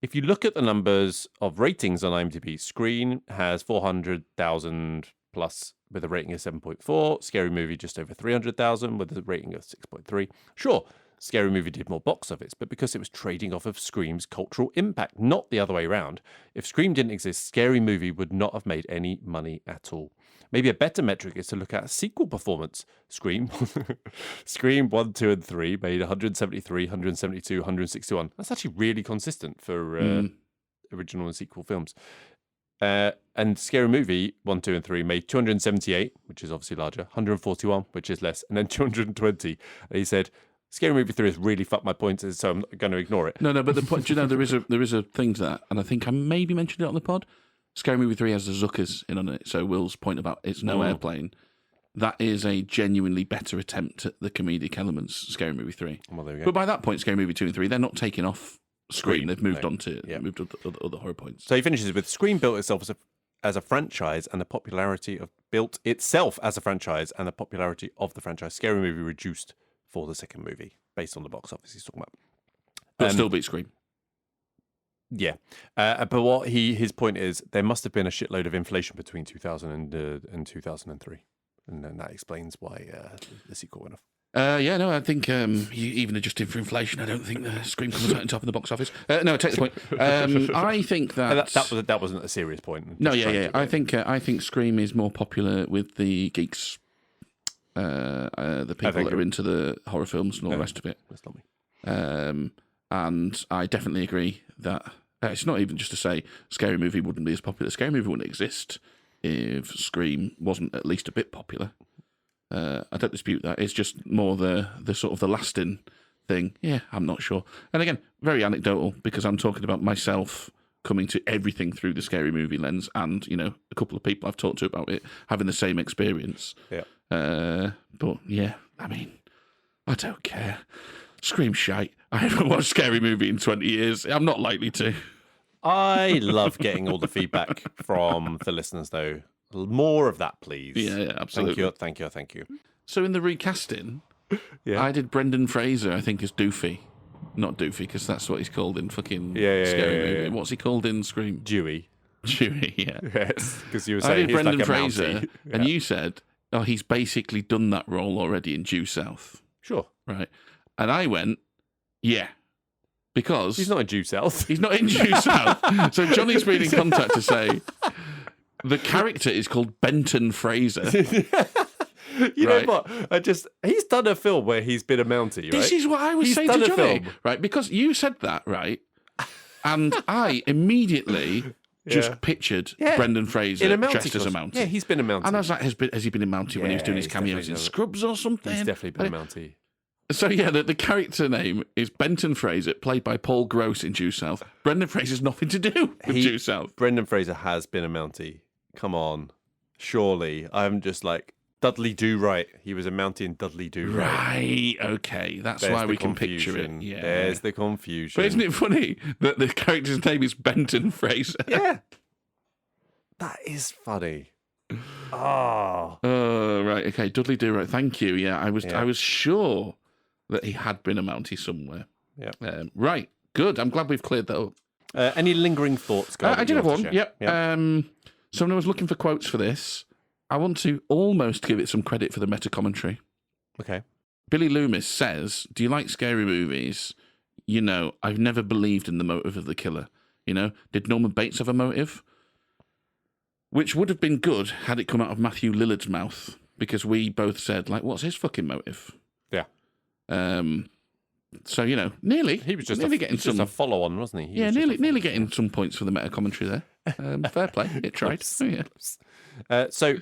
If you look at the numbers of ratings on IMDb, Scream has 400,000 plus with a rating of 7.4. Scary Movie just over 300,000 with a rating of 6.3. Sure, Scary Movie did more box office, but because it was trading off of Scream's cultural impact, not the other way around. If Scream didn't exist, Scary Movie would not have made any money at all. Maybe a better metric is to look at sequel performance. Scream 1, 2, and 3 made 173, 172, 161. That's actually really consistent for original and sequel films. And Scary Movie 1, 2, and 3 made 278, which is obviously larger, 141, which is less, and then 220. And he said, Scary Movie 3 has really fucked my points, so I'm going to ignore it. No, but the point, you know, there is a thing to that, and I think I maybe mentioned it on the pod. Scary Movie 3 has the Zuckers in on it, so Will's point about it's no airplane, that is a genuinely better attempt at the comedic elements, Scary Movie 3. Well, there we go. But by that point, Scary Movie 2 and 3, they're not taking off Scream. They've moved on to other horror points. So he finishes with Scream built itself as a franchise and the popularity of built itself as a franchise and the popularity of the franchise. Scary Movie reduced for the second movie based on the box office he's talking about. But still beat Scream. Yeah. But what his point is, there must have been a shitload of inflation between 2000 and 2003. And then that explains why the sequel went off. I think even adjusting for inflation, I don't think Scream comes out on top of the box office. No, take the point. I think that wasn't a serious point. No, I think Scream is more popular with the geeks, the people that are into the horror films and all the rest of it. That's not me. And I definitely agree that it's not even just to say Scary Movie wouldn't be as popular. Scary Movie wouldn't exist if Scream wasn't at least a bit popular. I don't dispute that. It's just more the sort of the lasting thing. Yeah, I'm not sure. And again, very anecdotal because I'm talking about myself coming to everything through the Scary Movie lens, and a couple of people I've talked to about it having the same experience. Yeah. But yeah, I mean, I don't care. Scream shite. I haven't watched Scary Movie in 20 years. I'm not likely to. I love getting all the feedback from the listeners, though. More of that, please. Yeah, absolutely. Thank you. So in the recasting, I did Brendan Fraser, I think, as Doofy. Not Doofy, because that's what he's called in fucking Scary Movie. What's he called in Scream? Dewey, yeah. Yes, because you were saying I did he's Brendan like a Fraser, Mountie. and you said, oh, he's basically done that role already in Due South. Sure. Right. And I went, yeah. Because he's not in Due South. He's not in Due South. So Johnny's been in contact to say the character is called Benton Fraser. You know what? He's done a film where he's been a Mountie, right? This is what I was saying to Johnny, right? Because you said that, right? And I immediately just pictured Brendan Fraser in a Mountie dressed as a Mountie. Yeah, he's been a Mountie. And I was like, has he been a Mountie when he was doing his cameos in Scrubs or something? He's definitely been a Mountie. So yeah, the character name is Benton Fraser, played by Paul Gross in Due South. Brendan Fraser's nothing to do with Due South. Brendan Fraser has been a Mountie. Come on. Surely. I'm just like, Dudley Do-Right. He was a Mountie in Dudley Do-Right. Right, okay. That's why we can picture it. Yeah. There's the confusion. But isn't it funny that the character's name is Benton Fraser? Yeah. That is funny. Oh. Right, okay. Dudley Do-Right. Thank you. Yeah, I was sure that he had been a Mountie somewhere. Yeah. Right, good. I'm glad we've cleared that up. Any lingering thoughts, guys? I did have one. Yep. So when I was looking for quotes for this, I want to almost give it some credit for the meta commentary. Okay. Billy Loomis says, do you like scary movies? I've never believed in the motive of the killer. Did Norman Bates have a motive? Which would have been good had it come out of Matthew Lillard's mouth, because we both said, what's his fucking motive? Yeah. So, nearly. He was just getting just a follow-on, wasn't he? Nearly getting some points for the meta commentary there. Fair play. It tried. So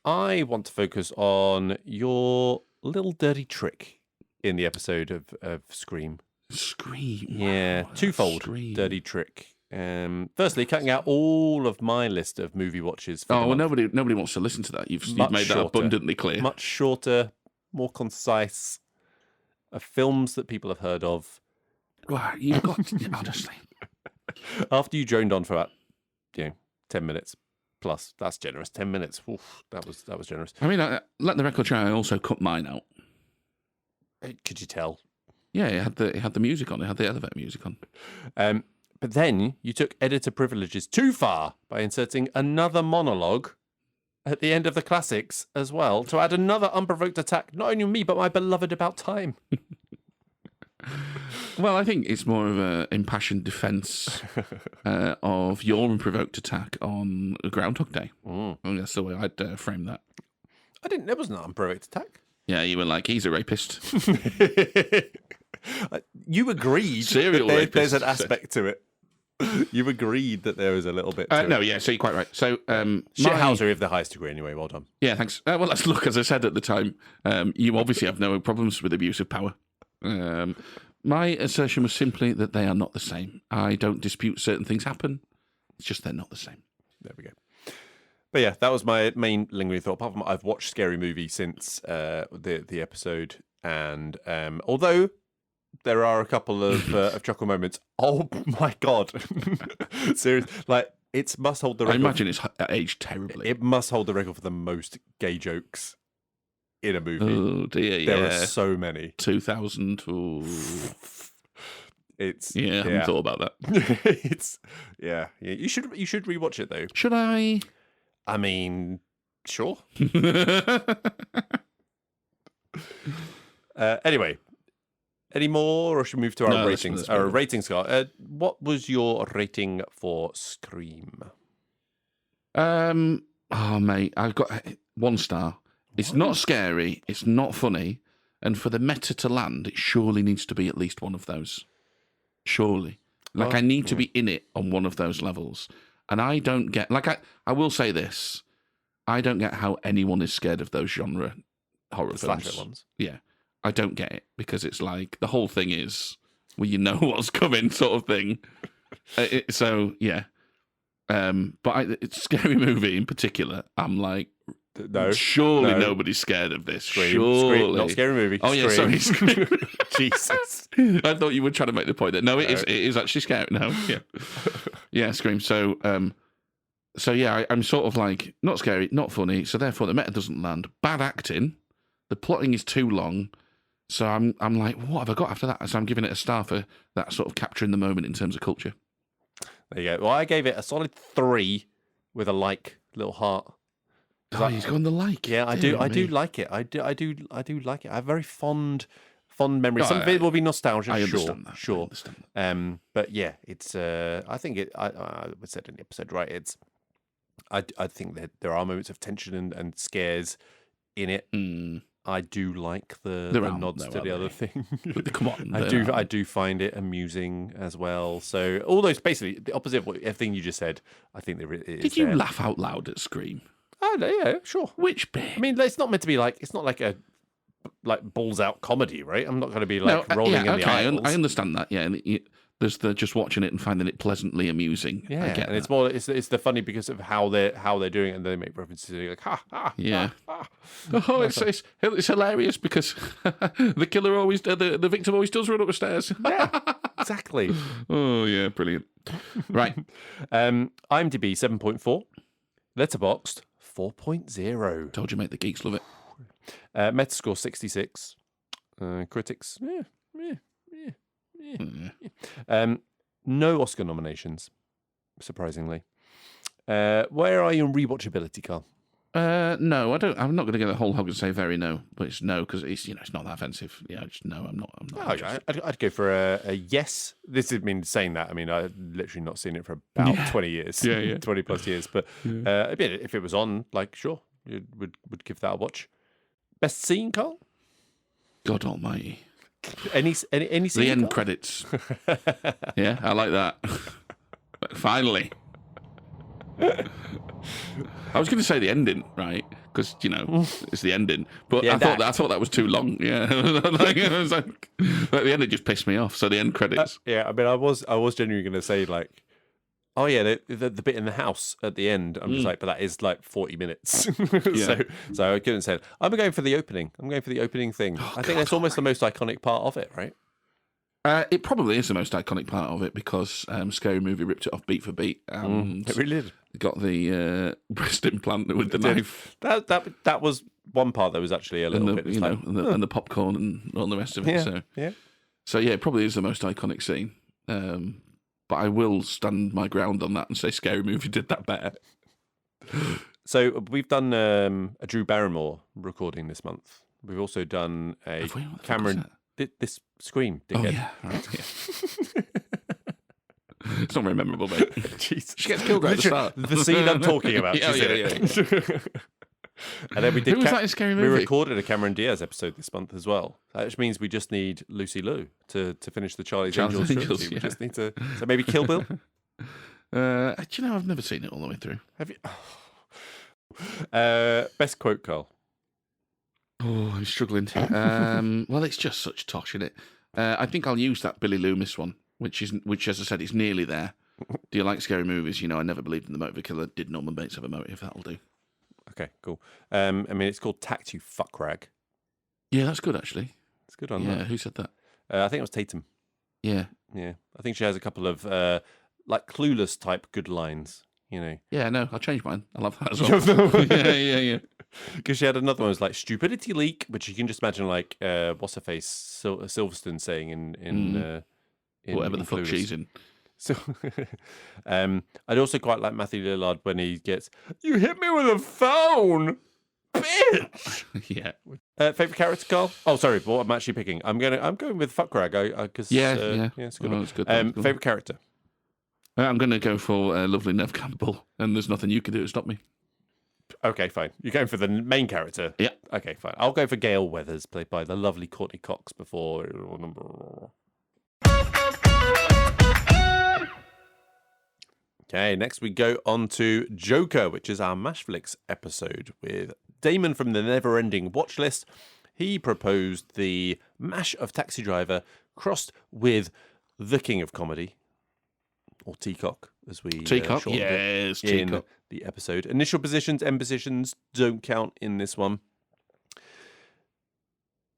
I want to focus on your little dirty trick in the episode of Scream. Scream? Yeah, twofold dirty trick. Firstly, cutting out all of my list of movie watches. Nobody wants to listen to that. You've made that abundantly clear. Much shorter, more concise, films that people have heard of. Well, you've got honestly. After you droned on for about 10 minutes plus, that's generous. 10 minutes, oof, that was generous. I mean, let the record show. I also cut mine out. Could you tell? Yeah, it had the music on. It had the elevator music on. But then you took editor privileges too far by inserting another monologue at the end of the classics as well to add another unprovoked attack, not only on me, but my beloved About Time. Well, I think it's more of an impassioned defence of your unprovoked attack on Groundhog Day. I think that's the way I'd frame that. It wasn't an unprovoked attack. Yeah, you were like, he's a rapist. You agreed Serial rapist. There's an aspect to it. You've agreed that there is a little bit to No, it. yeah, so you're quite right. So, Shithousery of the highest degree, anyway. Well done. Yeah, thanks. Well, let's look, as I said at the time, you obviously have no problems with abuse of power. My assertion was simply that they are not the same. I don't dispute certain things happen. It's just they're not the same. There we go. But yeah, that was my main lingering thought. Apart from I've watched Scary Movie since the episode, and although there are a couple of chuckle moments, oh my god, seriously, like it must hold the record. I imagine it's aged terribly. It must hold the record for the most gay jokes in a movie. Oh dear, yeah. There are so many. 2000. It's I haven't thought about that. It's yeah. You should rewatch it though. Should I? I mean, sure. Anyway, any more, or should we move to our ratings? Let's Our rating scale. What was your rating for Scream? Oh mate, I've got 1 star. It's not scary. It's not funny. And for the meta to land, it surely needs to be at least one of those. Surely. I need to be in it on one of those levels. And I don't get... I will say this. I don't get how anyone is scared of those genre horror films. Slasher ones. Yeah. I don't get it. Because it's like... The whole thing is... Well, you know what's coming sort of thing. So, yeah. But it's Scary Movie in particular. I'm like... No, surely nobody's scared of this. Scream, surely, not Scary Movie. Oh yeah, sorry, Scream. Jesus. I thought you were trying to make the point that it is actually scary. No, yeah, Scream. So yeah, I'm sort of like not scary, not funny. So therefore, the meta doesn't land. Bad acting. The plotting is too long. So I'm like, what have I got after that? So I'm giving it a star for that sort of capturing the moment in terms of culture. There you go. Well, I gave it a solid 3 with a little heart. Oh, he's gone the like. Yeah, I do like it. I do like it. I have very fond memories. Some of it will be nostalgia. I understand that. Sure. I understand that. But yeah, it's. I think it. I said in the episode, right? It's. I think that there are moments of tension and scares in it. I do like the nods to the other thing. Come on, I do find it amusing as well. So all those basically the opposite of everything you just said. I think there is. Did you laugh out loud at Scream? Oh, yeah, sure. Which bit? I mean, it's not meant to be like, it's not like a balls out comedy, right? I'm not going to be like rolling in the aisles. I understand that, yeah. And there's the just watching it and finding it pleasantly amusing. Yeah, I get and that. it's more, it's the funny because of how they're doing it, and they make references to like, ha, ha, yeah. ha, Oh, it's hilarious because the killer always, the victim always does run up the stairs. Yeah, exactly. Oh, yeah, brilliant. Right. IMDb 7.4, Letterboxd 4.0. Told you, mate, the geeks love it. Metascore 66. Critics, no Oscar nominations, surprisingly. Where are you in rewatchability, Carl? No, I don't. I'm not going to get a whole hog and say very no, but it's no because it's it's not that offensive. Yeah, just no. I'm not. I'd go for a yes. This is saying that. I mean, I've literally not seen it for about 20 years. 20 plus years. But if it was on, like, sure, you would give that a watch. Best scene, Carl? God Almighty. Any scene? The end Carl? credits. Yeah, I like that. Finally. I was going to say the ending, right? Because it's the ending, but I thought that was too long. Yeah, I was like the end, it just pissed me off. So the end credits. I mean, I was genuinely going to say like, oh yeah, the bit in the house at the end. I'm just like, but that is like 40 minutes. So I couldn't say it. I'm going for the opening. I'm going for the opening thing. I think that's almost the most iconic part of it, right? It probably is the most iconic part of it because Scary Movie ripped it off beat for beat. And it really did. Got the breast implant with the knife. That was one part that was actually a little bit, and the popcorn and all the rest of it. So yeah, it probably is the most iconic scene. But I will stand my ground on that and say Scary Movie did that better. So we've done a Drew Barrymore recording this month. We've also done a Cameron. This Scream. Oh, yeah. Right, yeah. It's not very memorable, mate. Jesus. She gets killed right at the start. The scene I'm talking about. Yeah. And then we did. Who was that in Scary Movie? We recorded a Cameron Diaz episode this month as well, which means we just need Lucy Liu to finish the Charlie's Angels trilogy. We just need to. So maybe Kill Bill. Do you know, I've never seen it all the way through. Have you? Best quote, Carl. Oh, I'm struggling. Well, it's just such tosh, isn't it? I think I'll use that Billy Loomis one, which, as I said, is nearly there. Do you like scary movies? You know, I never believed in the motive killer. Did Norman Bates have a motive? That'll do. Okay, cool. I mean, it's called Tact, You Fuck Rag. Yeah, that's good, actually. It's good on Yeah, that. who said that? I think it was Tatum. Yeah. Yeah. I think she has a couple of, like, Clueless type good lines, you know. Yeah, no, I'll change mine. I love that as well. yeah. Because she had another one, was like, stupidity leak, which you can just imagine, like, what's her face, Silverstone saying in whatever the fuck Clueless. she's in. So, I'd also quite like Matthew Lillard when he gets, "You hit me with a phone, bitch." Yeah. Favorite character, Carl? Oh, sorry, what I'm actually picking. I'm going with fuck rag. Because yeah, it's good. Oh, it's good. Favorite character? I'm going to go for lovely Nev Campbell, and there's nothing you can do to stop me. Okay, fine. You're going for the main character. Yeah. Okay, fine. I'll go for Gail Weathers, played by the lovely Courtney Cox before. Okay, next we go on to Joker, which is our Mashflix episode with Damon from the Never-Ending Watch List. He proposed the mash of Taxi Driver crossed with the King of Comedy, or Teacock, as we Teacock, yes, in Teacock. the episode. Initial positions, end positions don't count in this one.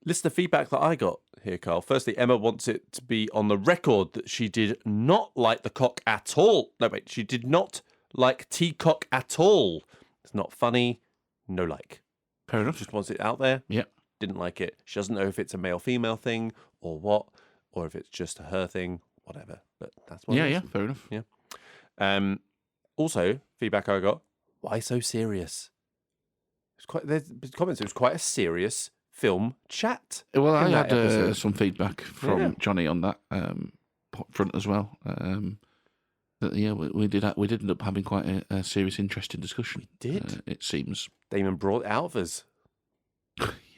Listener feedback that I got here, Carl. Firstly, Emma wants it to be on the record that she did not like the cock at all. No, wait, she did not like Teacock at all. It's not funny, no like. Fair enough. Just wants it out there. Yeah. Didn't like it. She doesn't know if it's a male-female thing or what, or if it's just a her thing, whatever. But that's what it is. Yeah, fair enough. Yeah. Also, feedback I got, why so serious? There's comments, it was quite a serious film chat. Well, I in that had episode. some feedback from Johnny on that front as well. We did end up having quite a serious, interesting discussion. We did. It seems. Damon brought it out of us.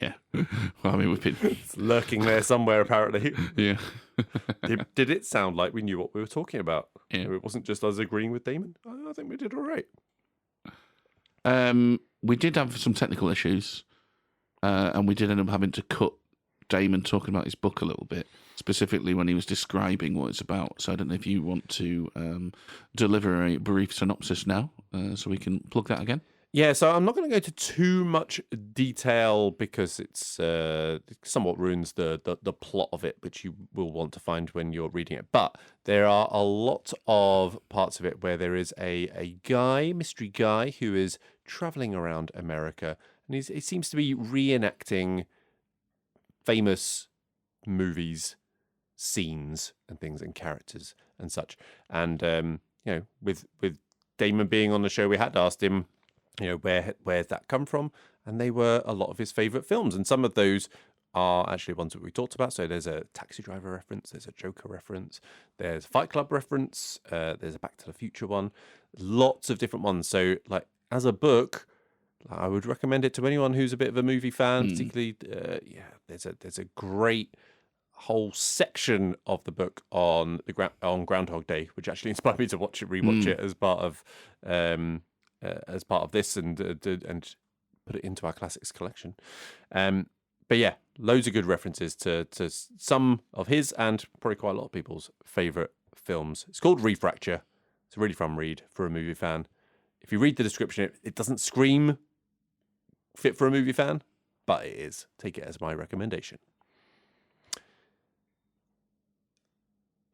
Yeah. Well, I mean, we've been It's lurking there somewhere, apparently. Yeah. Did it sound like we knew what we were talking about? Yeah. It wasn't just us agreeing with Damon. I think we did all right. We did have some technical issues, and we did end up having to cut Damon talking about his book a little bit, specifically when he was describing what it's about. So I don't know if you want to deliver a brief synopsis now, so we can plug that again. Yeah, so I'm not going to go into too much detail because it's it somewhat ruins the plot of it, which you will want to find when you're reading it. But there are a lot of parts of it where there is a mystery guy, who is traveling around America, and he seems to be reenacting famous movies, scenes, and things, and characters and such. And with Damon being on the show, we had asked him, where's that come from? And they were a lot of his favourite films. And some of those are actually ones that we talked about. So there's a Taxi Driver reference, there's a Joker reference, there's a Fight Club reference, there's a Back to the Future one, lots of different ones. So, like, as a book, I would recommend it to anyone who's a bit of a movie fan, particularly, there's a great whole section of the book on Groundhog Day, which actually inspired me to rewatch it as part of this and put it into our classics collection. But yeah, loads of good references to some of his and probably quite a lot of people's favourite films. It's called Refracture. It's a really fun read for a movie fan. If you read the description, it doesn't scream fit for a movie fan, but it is. Take it as my recommendation.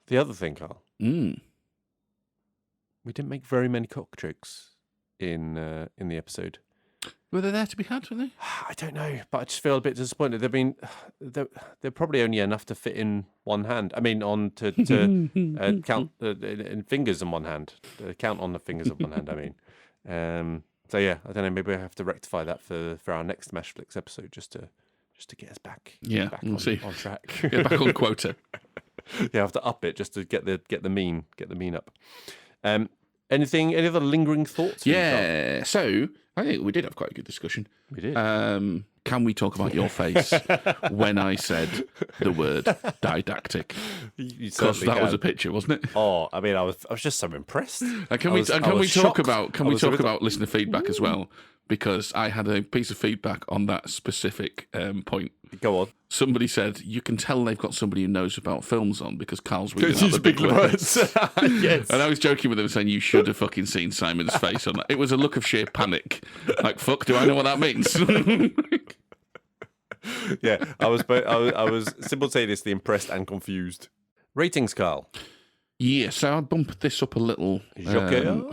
The other thing, Carl, we didn't make very many cock jokes in the episode. Were they there to be had, were they? I don't know, but I just feel a bit disappointed. They're probably only enough to fit in one hand. I mean, to count in fingers in one hand. Count on the fingers of one hand. I mean, so yeah, I don't know. Maybe I have to rectify that for our next Mashflix episode, just to get us back. Yeah, back we'll see. On track. Get back on quota. Yeah, I have to up it just to get the mean up. Any other lingering thoughts? Yeah. So I think we did have quite a good discussion. We did. Can we talk about your face when I said the word didactic? Because that was a picture, wasn't it? Oh, I mean, I was just so impressed. Can we talk about listener feedback as well? Because I had a piece of feedback on that specific point. Go on. Somebody said you can tell they've got somebody who knows about films on because Carl's reading out the big words. Yes. And I was joking with him saying you should have fucking seen Simon's face on that. It was a look of sheer panic. Like, fuck, do I know what that means? Yeah, I was simultaneously impressed and confused. Ratings, Carl. Yeah, so I bumped this up a little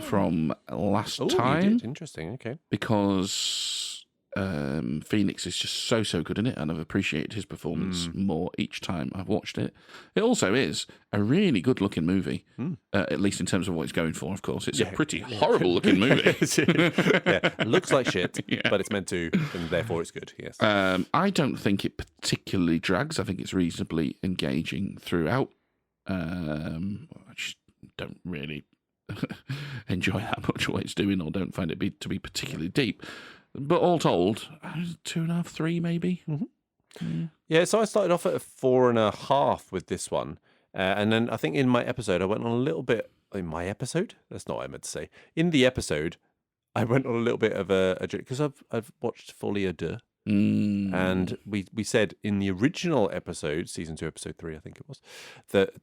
from last time. You did. Interesting, okay. Because Phoenix is just so good in it, and I've appreciated his performance more each time I've watched it. It also is a really good-looking movie, at least in terms of what it's going for, of course. It's a pretty horrible-looking movie. It looks like shit, but it's meant to, and therefore it's good, yes. I don't think it particularly drags. I think it's reasonably engaging throughout. I just don't really enjoy that much what it's doing, or don't find it to be particularly deep. But all told, 2.5, 3 maybe. Mm-hmm. Yeah, so I started off at a 4.5 with this one, and then I think in my episode I went on a little bit. In my episode, that's not what I meant to say. In the episode, I went on a little bit of a because I've watched Folie à Deux. And we said in the original episode, season 2, episode 3, I think it was, that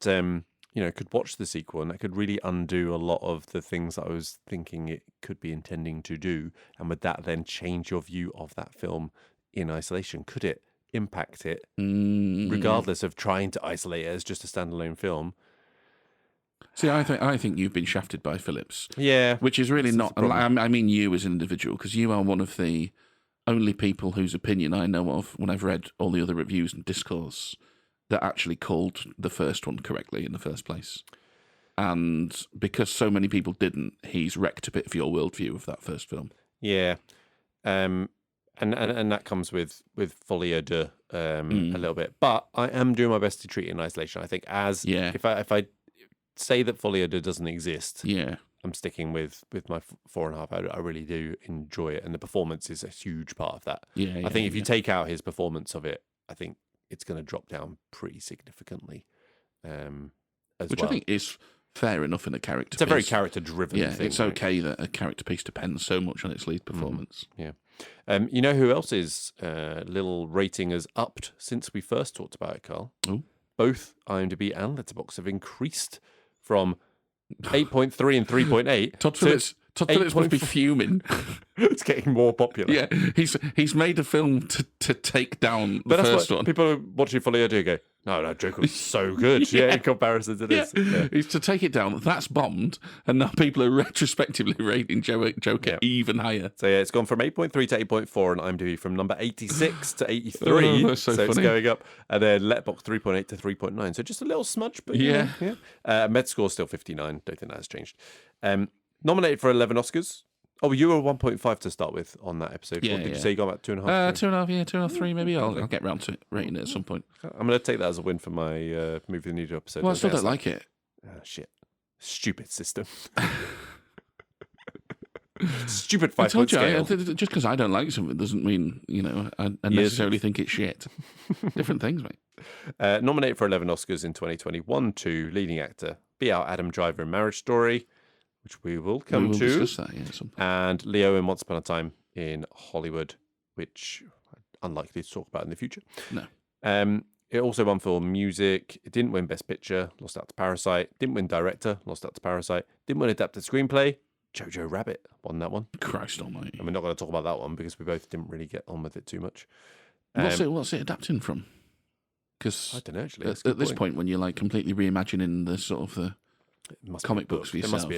could watch the sequel and that could really undo a lot of the things that I was thinking it could be intending to do. And would that then change your view of that film in isolation? Could it impact it, regardless of trying to isolate it as just a standalone film? See, I think you've been shafted by Phillips. Yeah, which is really not. I mean, you as an individual, because you are one of the only people whose opinion I know of, when I've read all the other reviews and discourse, that actually called the first one correctly in the first place. And because so many people didn't, he's wrecked a bit of your worldview of that first film. Yeah. And that comes with Folie à Deux a little bit. But I am doing my best to treat it in isolation. I think if I say that Folie à Deux doesn't exist, I'm sticking with my 4.5. I really do enjoy it, and the performance is a huge part of that. I think if you take out his performance of it, I think it's going to drop down pretty significantly. Which I think is fair enough in a character. It's a very character-driven thing. It's okay that a character piece depends so much on its lead performance. Yeah. You know who else's little rating has upped since we first talked about it, Carl? Ooh. Both IMDb and Letterboxd have increased from 8.3 and 3.8. Todd Phillips must be fuming. It's getting more popular. Yeah, he's made a film to take down the first one. People are watching Folie à Deux go, no, Joker was so good. In comparison to this. He's to take it down. That's bombed, and now people are retrospectively rating Joker even higher. So it's gone from 8.3 to 8.4 on IMDb, from number 86 to 83. That's so funny. It's going up. And then Letterboxd 3.8 to 3.9. So just a little smudge, but yeah. Metascore still 59. Don't think that's changed. Nominated for 11 Oscars. Oh, you were 1.5 to start with on that episode. Did you say you got about 2.5? 2.5, 3 maybe. I'll get round to rating it at some point. I'm going to take that as a win for my Movie the Needle episode. Well, I still don't like it. Shit. Stupid system. Stupid 5-point scale. Just because I don't like something doesn't mean, I necessarily think it's shit. Different things, mate. Nominated for 11 Oscars in 2021 to leading actor, be our Adam Driver in Marriage Story, which we will come to. Discuss that, and Leo in Once Upon a Time in Hollywood, which I'm unlikely to talk about in the future. No. It also won for music. It didn't win Best Picture, lost out to Parasite. Didn't win Director, lost out to Parasite. Didn't win Adapted Screenplay. Jojo Rabbit won that one. Christ almighty. And we're not going to talk about that one because we both didn't really get on with it too much. What's it adapting from? Because I don't know, actually. At this point, when you're completely reimagining the sort of the comic books for yourself,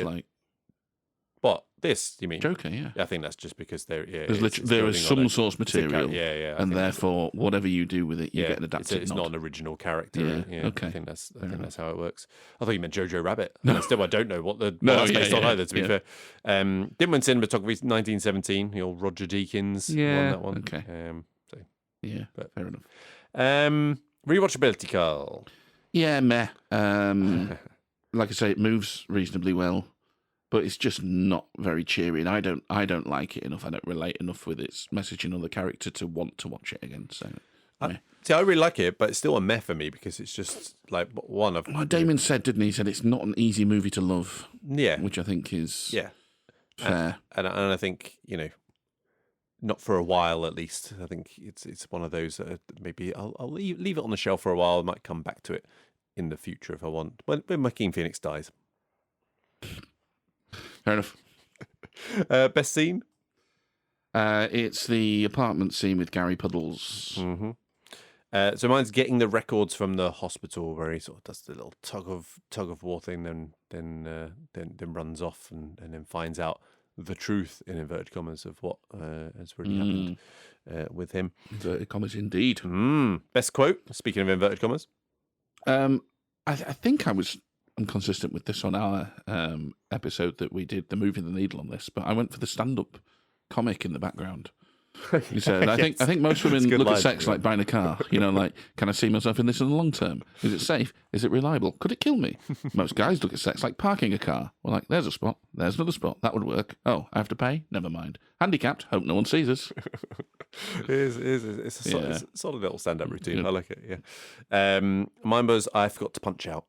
What? This, you mean? Joker, yeah. I think that's just because there is some source material. And therefore, whatever you do with it, you get an adapted. It's not an original character. Yeah. Okay. I think that's how it works. I thought you meant Jojo Rabbit. No. Still, I don't know what that's based on either, to be fair. Didn't win cinematography 1917. The old Roger Deakins won that one. Okay. Fair enough. Rewatchability, Carl. Yeah, meh. Like I say, it moves reasonably well. but it's just not very cheery, and I don't like it enough. I don't relate enough with its messaging or the character to want to watch it again. So, see, I really like it, but it's still a meh for me because it's just like one of. Well, Damon said, didn't he? He said it's not an easy movie to love. Yeah, which I think is fair, and I think not for a while at least. I think it's one of those that maybe I'll leave it on the shelf for a while. I might come back to it in the future if I want. When Joaquin Phoenix dies. Fair enough. Best scene? It's the apartment scene with Gary Puddles. Mm-hmm. So mine's getting the records from the hospital, where he sort of does the little tug of war thing, then runs off and then finds out the truth in inverted commas of what has really happened with him. Inverted commas, indeed. Best quote. Speaking of inverted commas, I think I'm consistent with this on our episode that we did the moving the needle on this, but I went for the stand-up comic in the background. He said, I think most women look at sex like buying a car. Like, can I see myself in this in the long term? Is it safe? Is it reliable? Could it kill me? Most guys look at sex like parking a car. We're like, there's a spot. There's another spot. That would work. Oh, I have to pay? Never mind. Handicapped? Hope no one sees us. It's a solid little stand-up routine. Yeah. I like it, yeah. Mine was, I forgot to punch out.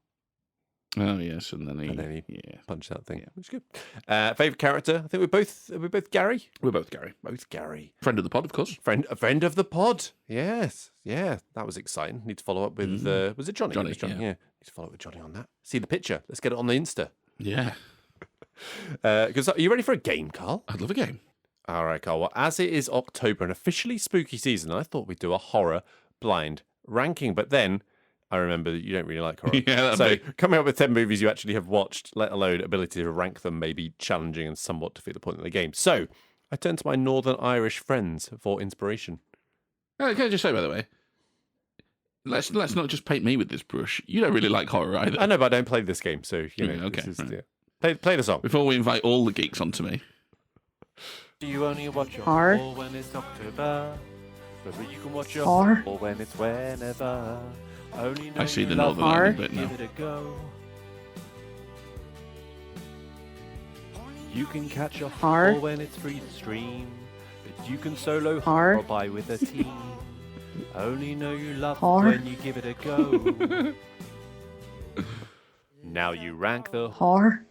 Oh yes, and then he punched that thing, which is good. Favorite character? I think we're both Gary. We're both Gary. Both Gary. Friend of the pod, of course. A friend of the pod. Yes, yeah, that was exciting. Need to follow up with was it Johnny? Johnny, yeah. Need to follow up with Johnny on that. See the picture. Let's get it on the Insta. Yeah. Because are you ready for a game, Carl? I'd love a game. All right, Carl. Well, as it is October and officially spooky season, I thought we'd do a horror blind ranking, but then I remember that you don't really like horror. So coming up with 10 movies you actually have watched, let alone ability to rank them, may be challenging and somewhat defeat the point of the game. So I turned to my Northern Irish friends for inspiration. Can I just say, by the way, let's not just paint me with this brush. You don't really like horror either. I know, but I don't play this game, so okay. This is, play the song. Before we invite all the geeks onto me. Do you only watch your horror when it's October? But you can watch your horror when it's whenever. I see the Northern Ireland bit now. Give it a go. You can catch your horror when it's free to stream, but you can solo horror or buy with a team. Only know you love when you give it a go. Now you rank the horror.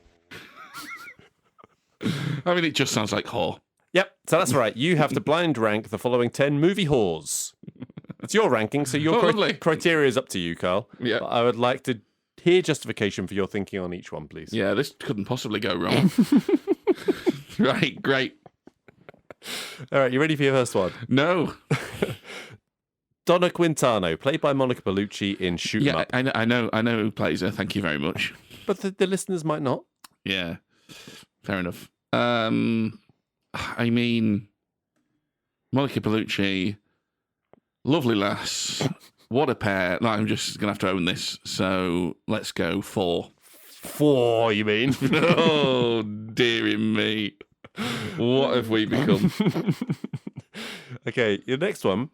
I mean, it just sounds like whore. Yep, so that's right. You have to blind rank the following 10 movie whores. It's your ranking, so your criteria is up to you, Carl. Yeah. But I would like to hear justification for your thinking on each one, please. Yeah, this couldn't possibly go wrong. Right, great. All right, you ready for your first one? No. Donna Quintano, played by Monica Bellucci in Shoot 'Em Up. I know who plays her. Thank you very much. But the listeners might not. Yeah, fair enough. I mean, Monica Bellucci, lovely lass. What a pair. Like, I'm just going to have to own this. So let's go 4. 4, you mean? Oh, dearie me. What have we become? Okay, your next one.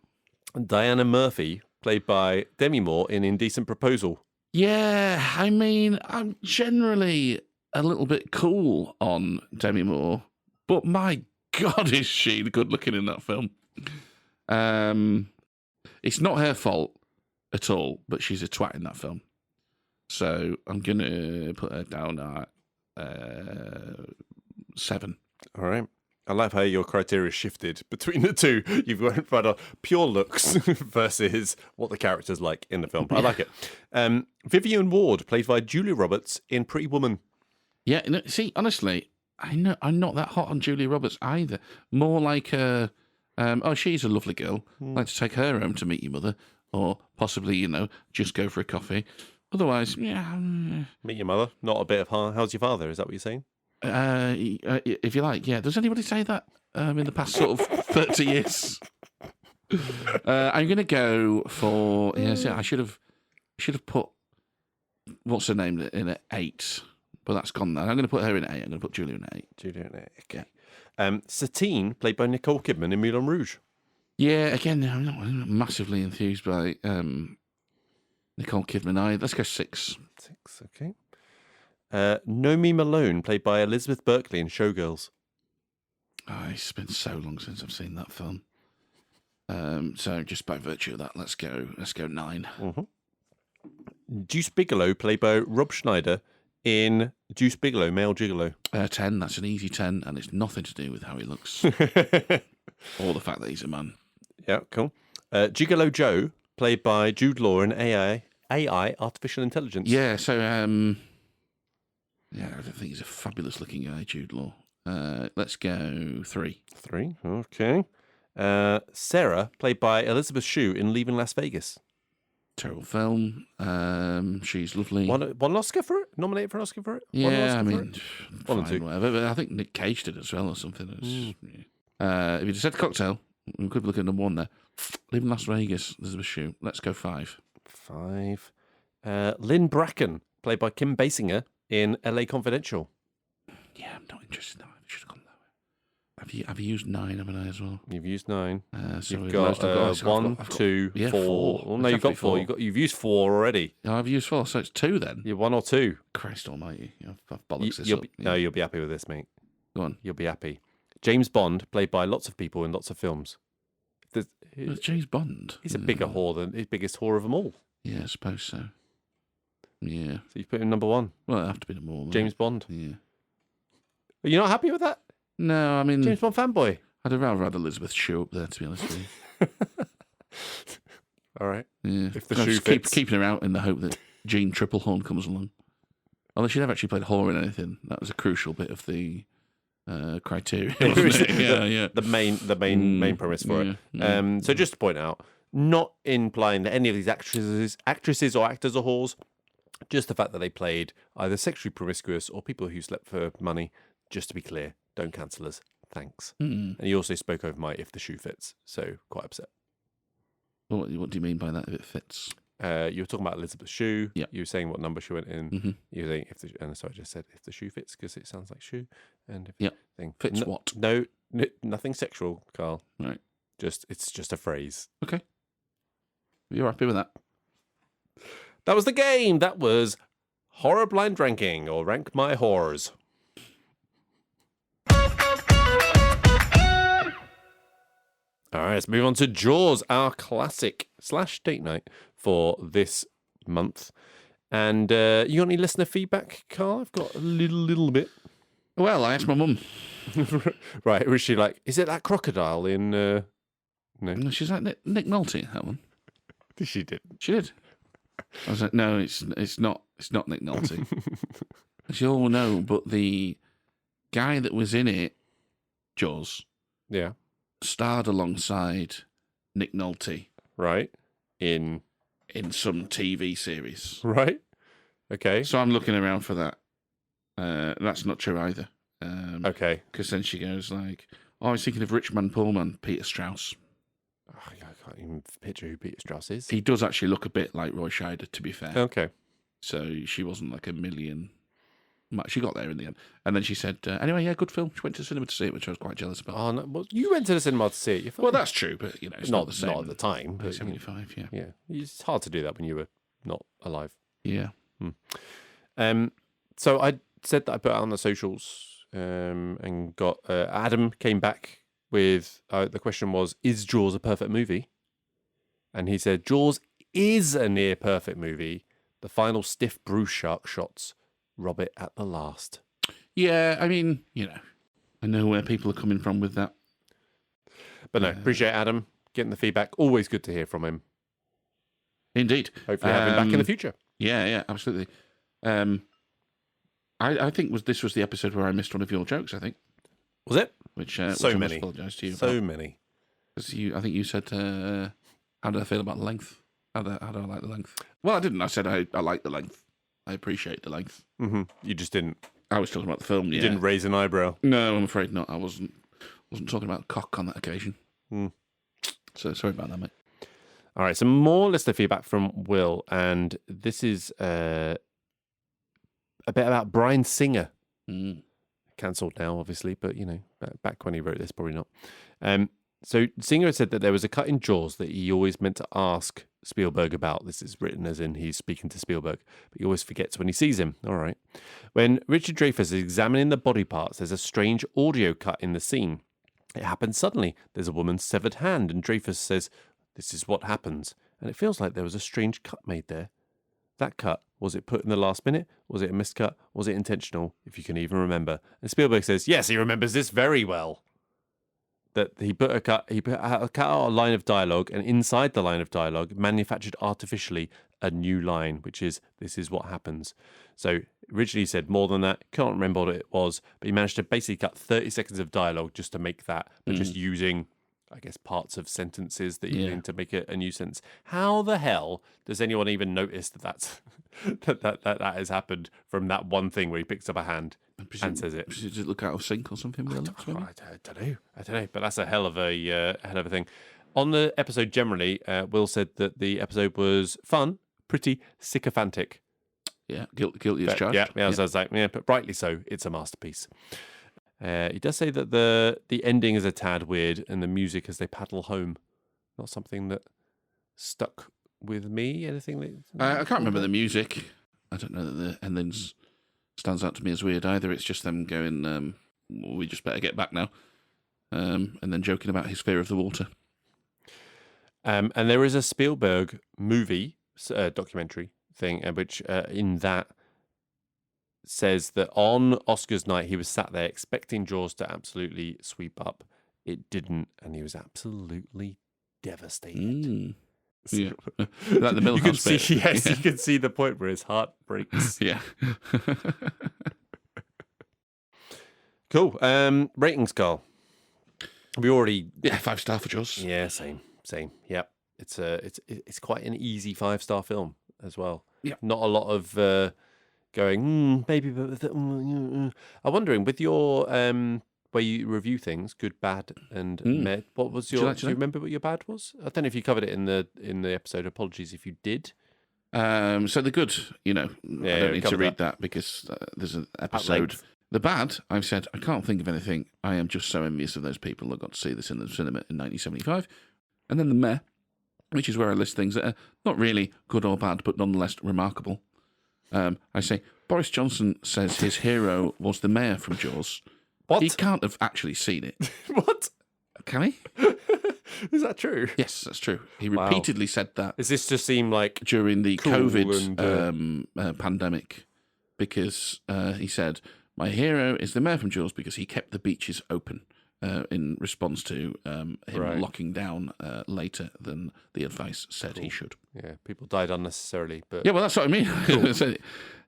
Diana Murphy, played by Demi Moore in Indecent Proposal. Yeah, I mean, I'm generally a little bit cool on Demi Moore, but my God, is she good looking in that film. It's not her fault at all, but she's a twat in that film. So I'm going to put her down at 7. All right. I love how your criteria shifted between the two. You've gone for pure looks versus what the character's like in the film. I like it. Vivian Ward, played by Julia Roberts in Pretty Woman. Yeah, see, honestly, I'm not that hot on Julia Roberts either. More like she's a lovely girl. I'd like to take her home to meet your mother, or possibly, just go for a coffee. Otherwise, yeah. Meet your mother, not a bit of how's your father? Is that what you're saying? If you like, yeah. Does anybody say that in the past sort of 30 years? I'm going to go for I should have put what's her name in at 8, but that's gone now. I'm going to put her in at 8. I'm going to put Julia in at 8. Julia in at 8. Okay. Satine, played by Nicole Kidman in Moulin Rouge. Yeah. Again, I'm not massively enthused by Nicole Kidman. Let's go 6. 6. Okay. Nomi Malone, played by Elizabeth Berkley in Showgirls. Oh, it's been so long since I've seen that film. So just by virtue of that, let's go 9. Mm-hmm. Deuce Bigelow, played by Rob Schneider in Deuce Bigelow, Male Gigolo. 10. That's an easy 10, and it's nothing to do with how he looks or the fact that he's a man. Yeah, cool. Gigolo Joe, played by Jude Law in AI Artificial Intelligence. Yeah, so I don't think he's a fabulous looking guy, Jude Law. Let's go 3. 3, okay. Sarah, played by Elizabeth Shue in Leaving Las Vegas. Terrible film. She's lovely. Won an Oscar for it? Nominated for an Oscar for it? Yeah, I mean, one or two. Whatever. But I think Nick Cage did as well or something. If you just said Cocktail, we could look at number 1 there. Leaving Las Vegas, Elizabeth Shue. Let's go 5. 5. Lynn Bracken, played by Kim Basinger in LA Confidential. Yeah, I'm not interested in that. I should have gone that way. Have you used 9, haven't I, as well? You've used 9. So you've got 1, 2, 4. Well, no, you've got 4. You've used 4 already. Oh, I've used 4, so it's 2 then. You're 1 or 2. Christ almighty. I've bollocks this up. No, you'll be happy with this, mate. Go on. You'll be happy. James Bond, played by lots of people in lots of films. James Bond. He's a bigger whore than his biggest whore of them all. Yeah, I suppose so. Yeah. So you put him number 1. Well, it'd have to be number 1. James Bond. Yeah. Are you not happy with that? No, I mean... James Bond fanboy. I'd have rather had Elizabeth Shue up there, to be honest with you. All right. Yeah. If the shoe fits. Keeping her out in the hope that Jean Triplehorn comes along. Although she never actually played whore in anything. That was a crucial bit of the criteria, wasn't it? Yeah. The main premise for it. So just to point out, not implying that any of these actresses or actors are whores, just the fact that they played either sexually promiscuous or people who slept for money. Just to be clear, don't cancel us. Thanks. And you also spoke over my if the shoe fits, so quite upset. What do you mean by that, if it fits? You were talking about Elizabeth Shue. Yeah. You were saying what number she went in. Mm-hmm. You were saying I just said if the shoe fits because it sounds like shoe. And Fits what? No, nothing sexual, Carl. Right. It's just a phrase. Okay. You're happy with that? That was the game. That was Horror Blind Ranking, or Rank My Horrors. All right, let's move on to Jaws, our classic / date night for this month. And you got any listener feedback, Carl? I've got a little bit. Well, I asked my mum. Right, was she like, is it that crocodile in... No. No, she's like, Nick Nolte, that one. She did. She did. I was like, no, it's not Nick Nolte. She said, oh, no, but the guy that was in it, Jaws... Yeah. Starred alongside Nick Nolte. Right. In some TV series. Right. Okay. So I'm looking around for that. That's not true either. Okay. Because then she goes like, oh, I was thinking of Rich Man, Poor Man, Peter Strauss. Oh, I can't even picture who Peter Strauss is. He does actually look a bit like Roy Scheider, to be fair. Okay. So she wasn't like a million... She got there in the end. And then she said, anyway, yeah, good film. She went to the cinema to see it, which I was quite jealous about. Oh, no, well, you went to the cinema to see it. Well, that's true, but, it's not the same. Not at the time. But, 75, yeah. Yeah. It's hard to do that when you were not alive. Yeah. So I said that I put it out on the socials and got... Adam came back with... the question was, is Jaws a perfect movie? And he said, Jaws is a near-perfect movie. The final stiff Bruce Shark shots rob it at the last. Yeah, I mean, I know where people are coming from with that. But no, appreciate Adam getting the feedback. Always good to hear from him. Indeed. Hopefully have him back in the future. Yeah, absolutely. I think this was the episode where I missed one of your jokes, I think. Was it? Which I apologise to you So about. many. Because I think you said, how do I feel about the length? How do I like the length? Well, I didn't. I said I like the length. I appreciate the length. Mm-hmm. You just didn't. I was talking about the film. You didn't raise an eyebrow. No, I'm afraid not. I wasn't talking about cock on that occasion. So sorry about that, mate. All right, some more listener feedback from Will, and this is a bit about Bryan Singer. Cancelled now, obviously, but back when he wrote this, probably not. So Singer said that there was a cut in Jaws that he always meant to ask Spielberg about. This is written as in he's speaking to Spielberg, but he always forgets when he sees him. All right. When Richard Dreyfuss is examining the body parts, there's a strange audio cut in the scene. It happens suddenly. There's a woman's severed hand, and Dreyfuss says, "This is what happens." And it feels like there was a strange cut made there. That cut, was it put in the last minute? Was it a miscut? Was it intentional? If you can even remember. And Spielberg says, yes, he remembers this very well. That he put out a line of dialogue, and inside the line of dialogue, manufactured artificially a new line, which is, "This is what happens." So originally he said more than that. Can't remember what it was, but he managed to basically cut 30 seconds of dialogue just to make that, but just using, I guess, parts of sentences that you need to make a new sentence. How the hell does anyone even notice that that has happened from that one thing where he picks up a hand and says it? Does it look out of sync or something? I don't know. But that's a hell of a thing. On the episode generally, Will said that the episode was fun, pretty sycophantic. Yeah, guilty as charged. I was like, but rightly so. It's a masterpiece. He does say that the ending is a tad weird, and the music as they paddle home, not something that stuck with me. Anything that I can't remember the music. I don't know that the endings stands out to me as weird either. It's just them going, we just better get back now, and then joking about his fear of the water. And there is a Spielberg movie documentary thing, which in that says that on Oscars night he was sat there expecting Jaws to absolutely sweep up. It didn't, and he was absolutely devastated. Yeah. Like the Milhouse bit. Yes, you can see the point where his heart breaks. Yeah. Cool. Ratings, Carl. We already 5-star for Jaws. Yeah, same. Yep. It's quite an easy 5-star film as well. Yeah. Not a lot of going, maybe, but I'm wondering, with your where you review things, good, bad, and meh, what was your? Do you remember what your bad was? I don't know if you covered it in the episode. Apologies if you did. So the good, I don't need to read that because there's an episode. The bad, I've said, I can't think of anything. I am just so envious of those people that got to see this in the cinema in 1975. And then the meh, which is where I list things that are not really good or bad, but nonetheless remarkable. I say, Boris Johnson says his hero was the mayor from Jaws. What? He can't have actually seen it. What? Can he? Is that true? Yes, that's true. He repeatedly said that. Does this just seem like during the cool COVID pandemic? Because he said, my hero is the mayor from Jaws because he kept the beaches open in response to him locking down later than the advice said he should. Yeah, people died unnecessarily. But yeah, well, that's what I mean. Cool. So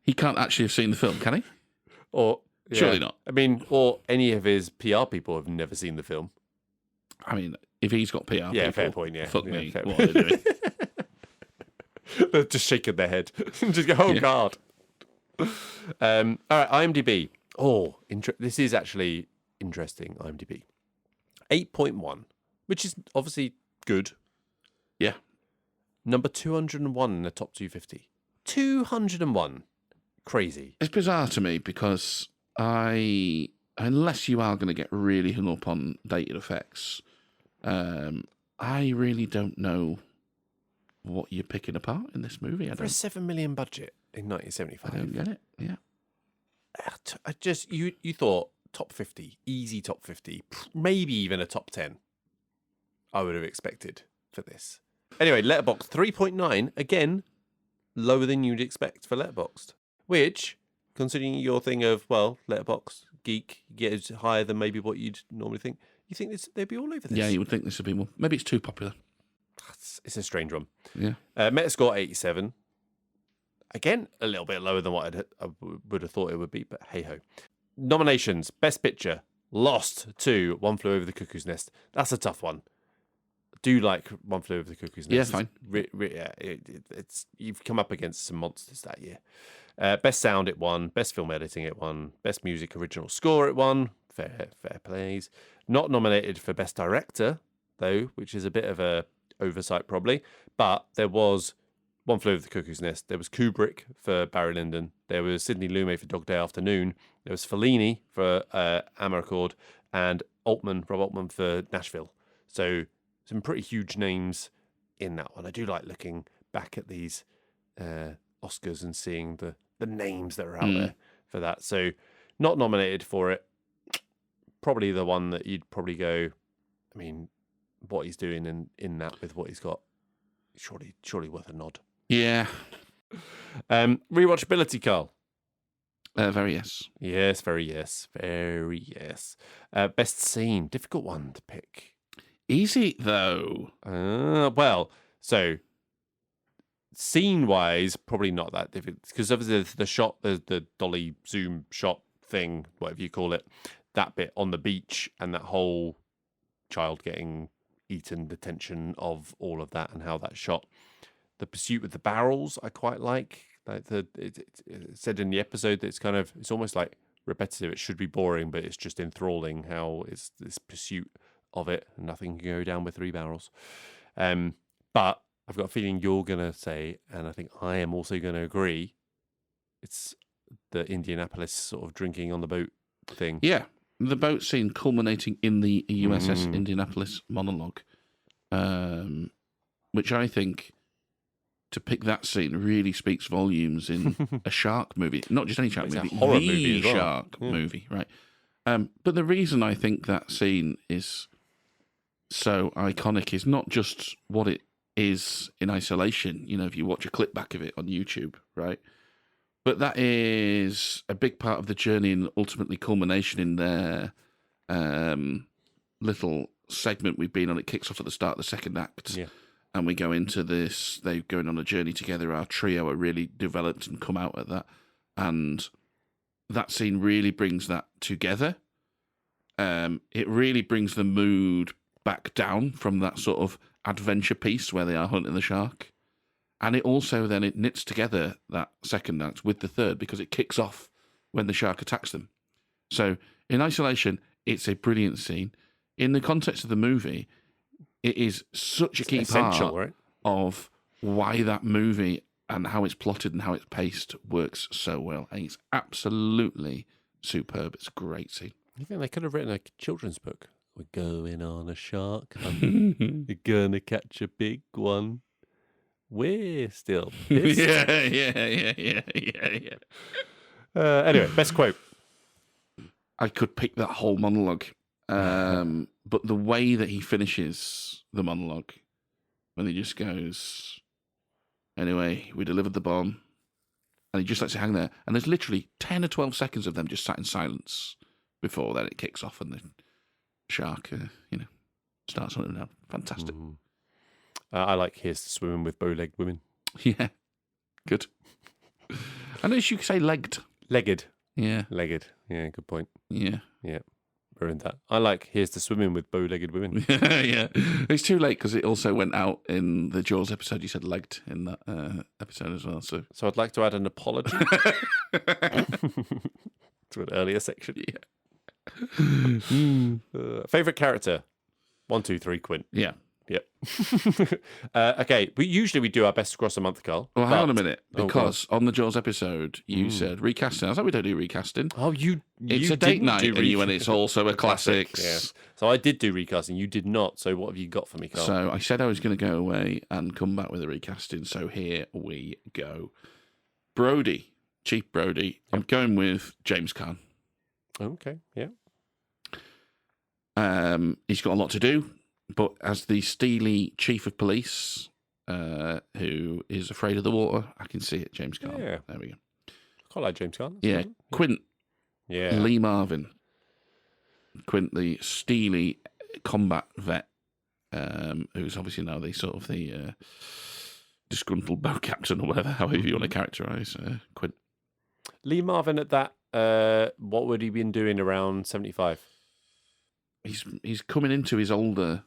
he can't actually have seen the film, can he? Or surely not. I mean, or any of his PR people have never seen the film. I mean, if he's got PR people, fair point, fuck me, fair what are they doing? They're just shaking their head. Just go, oh, God. All right, IMDb. Oh, this is actually interesting, IMDb. 8.1, which is obviously good. Yeah. Number 201 in the top 250. 201. Crazy. It's bizarre to me because unless you are going to get really hung up on dated effects, I really don't know what you're picking apart in this movie. For a $7 million budget in 1975. I don't get it. Yeah. I just, you thought top 50, easy top 50, maybe even a top 10. I would have expected for this. Anyway, Letterboxd 3.9, again, lower than you'd expect for Letterboxd. Which, considering your thing of, Letterboxd, geek, get higher than maybe what you'd normally think, you think they'd be all over this? Yeah, you would think this would be more. Maybe it's too popular. It's a strange one. Yeah. Metascore 87. Again, a little bit lower than what I would have thought it would be, but hey-ho. Nominations. Best Picture. Lost to One Flew Over the Cuckoo's Nest. That's a tough one. Do like One Flew Over the Cuckoo's Nest. Yeah, fine. It's you've come up against some monsters that year. Best Sound, it won. Best Film Editing, it won. Best Music Original Score, it won. Fair plays. Not nominated for Best Director, though, which is a bit of a oversight probably. But there was One Flew Over the Cuckoo's Nest. There was Kubrick for Barry Lyndon. There was Sidney Lumet for Dog Day Afternoon. There was Fellini for Amarcord, and Rob Altman for Nashville. So some pretty huge names in that one. I do like looking back at these Oscars and seeing the names that are out there for that. So not nominated for it. Probably the one that you'd probably go, I mean, what he's doing in that with what he's got, surely worth a nod. Yeah. Rewatchability, Carl. Very yes. Yes, very yes. Very yes. Best scene. Difficult one to pick. Easy, though. Well, so scene-wise, probably not that difficult. Because obviously the shot, the dolly zoom shot thing, whatever you call it, that bit on the beach and that whole child getting eaten, the tension of all of that and how that's shot. The pursuit with the barrels, I quite like. It said in the episode that it's almost like repetitive. It should be boring, but it's just enthralling how it's this pursuit of it. And nothing can go down with 3 barrels. But I've got a feeling you're going to say, and I think I am also going to agree, it's the Indianapolis sort of drinking on the boat thing. Yeah. The boat scene culminating in the USS Indianapolis monologue, which I think, to pick that scene, really speaks volumes in a shark movie. Not just any shark movie, horror movie as well. Shark movie, right? But the reason I think that scene is so iconic is not just what it is in isolation. You know, if you watch a clip back of it on YouTube, right? But that is a big part of the journey and ultimately culmination in their little segment we've been on. It kicks off at the start of the second act. Yeah. And we go into this, they're going on a journey together. Our trio are really developed and come out at that. And that scene really brings that together. It really brings the mood back down from that sort of adventure piece where they are hunting the shark. And it also then it knits together that second act with the third because it kicks off when the shark attacks them. So in isolation, it's a brilliant scene. In the context of the movie, it is such a key part right? of why that movie and how it's plotted and how it's paced works so well. And it's absolutely superb. It's a great scene. You think they could have written a children's book? We're going on a shark hunt. We're going to catch a big one. We're still pissed. Yeah. Anyway, best quote. I could pick that whole monologue. But the way that he finishes the monologue, when he just goes, anyway, we delivered the bomb, and he just lets it hang there. And there's literally 10 or 12 seconds of them just sat in silence before then it kicks off and the shark, starts hunting down. Fantastic. I like Here's to Swimming with Bow-Legged Women. Yeah, good. I noticed you could say legged. Legged. Yeah. Legged. Yeah, good point. Yeah. Yeah. Ruined that. I like Here's to Swimming with Bow-Legged Women. Yeah. It's too late because it also went out in the Jaws episode. You said legged in that episode as well. So I'd like to add an apology to an earlier section. Yeah. Favourite character? 1, 2, 3, Quint. Yeah. Yep. Okay. Usually we do our best across a month, Carl. Well, hang on a minute, because on the Jaws episode you said recasting. I was like, we don't do recasting. Oh, it's a date night, and it's also a classics. Yeah. So I did do recasting. You did not. So what have you got for me, Carl? So I said I was going to go away and come back with a recasting. So here we go. Brody, Chief Brody. I'm going with James Caan. Okay. Yeah. He's got a lot to do. But as the steely chief of police, who is afraid of the water, I can see it, James Caan. Yeah. There we go. Quite like James Caan. Yeah. Quint. Yeah. Lee Marvin. Quint, the steely combat vet, who's obviously now the disgruntled boat captain or whatever, however you want to characterise Quint. Lee Marvin at that, what would he been doing around 75? He's coming into his older,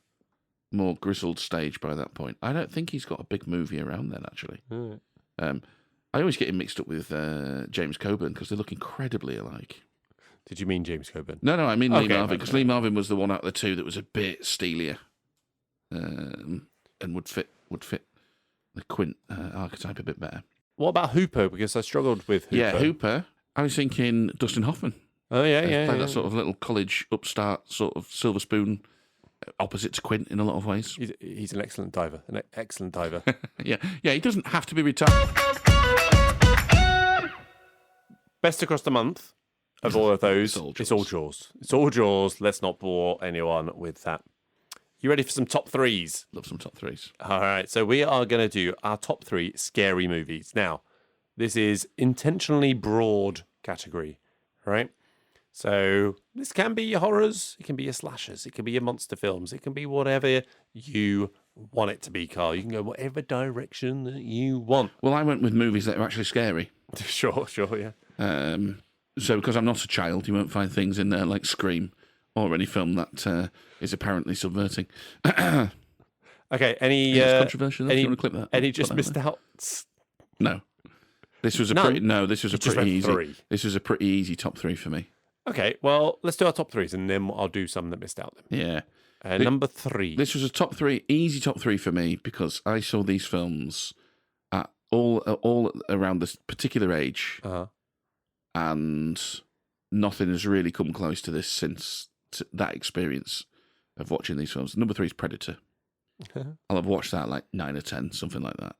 more grizzled stage by that point. I don't think he's got a big movie around then, actually. Right. I always get him mixed up with James Coburn because they look incredibly alike. Did you mean James Coburn? No, I mean Lee Marvin, because okay. Lee Marvin was the one out of the two that was a bit steelier and would fit the Quint archetype a bit better. What about Hooper? Because I struggled with Hooper. Yeah, Hooper. I was thinking Dustin Hoffman. Oh, yeah. That sort of little college upstart, sort of silver spoon opposite to Quint in a lot of ways. He's an excellent diver. Yeah, he doesn't have to be retired. Best across the month of all of those, it's all Jaws. It's all Jaws. Let's not bore anyone with that. You ready for some top threes? Love some top threes. All right, so we are going to do our top 3 scary movies. Now, this is intentionally broad category, right? So this can be your horrors, it can be your slashers, it can be your monster films, it can be whatever you want it to be, Carl. You can go whatever direction that you want. Well, I went with movies that are actually scary. Sure, yeah. So because I'm not a child, you won't find things in there like Scream or any film that is apparently subverting. Okay, any controversial? Do you want to clip that? Any just missed outs? No. This was a pretty easy. 3. This was a pretty easy top 3 for me. Okay, well, let's do our top 3s, and then I'll do some that missed out. Then. Yeah. Number 3. This was a easy top 3 for me because I saw these films at all around this particular age, and nothing has really come close to this since that experience of watching these films. Number 3 is Predator. I'll have watched that like 9 or 10, something like that.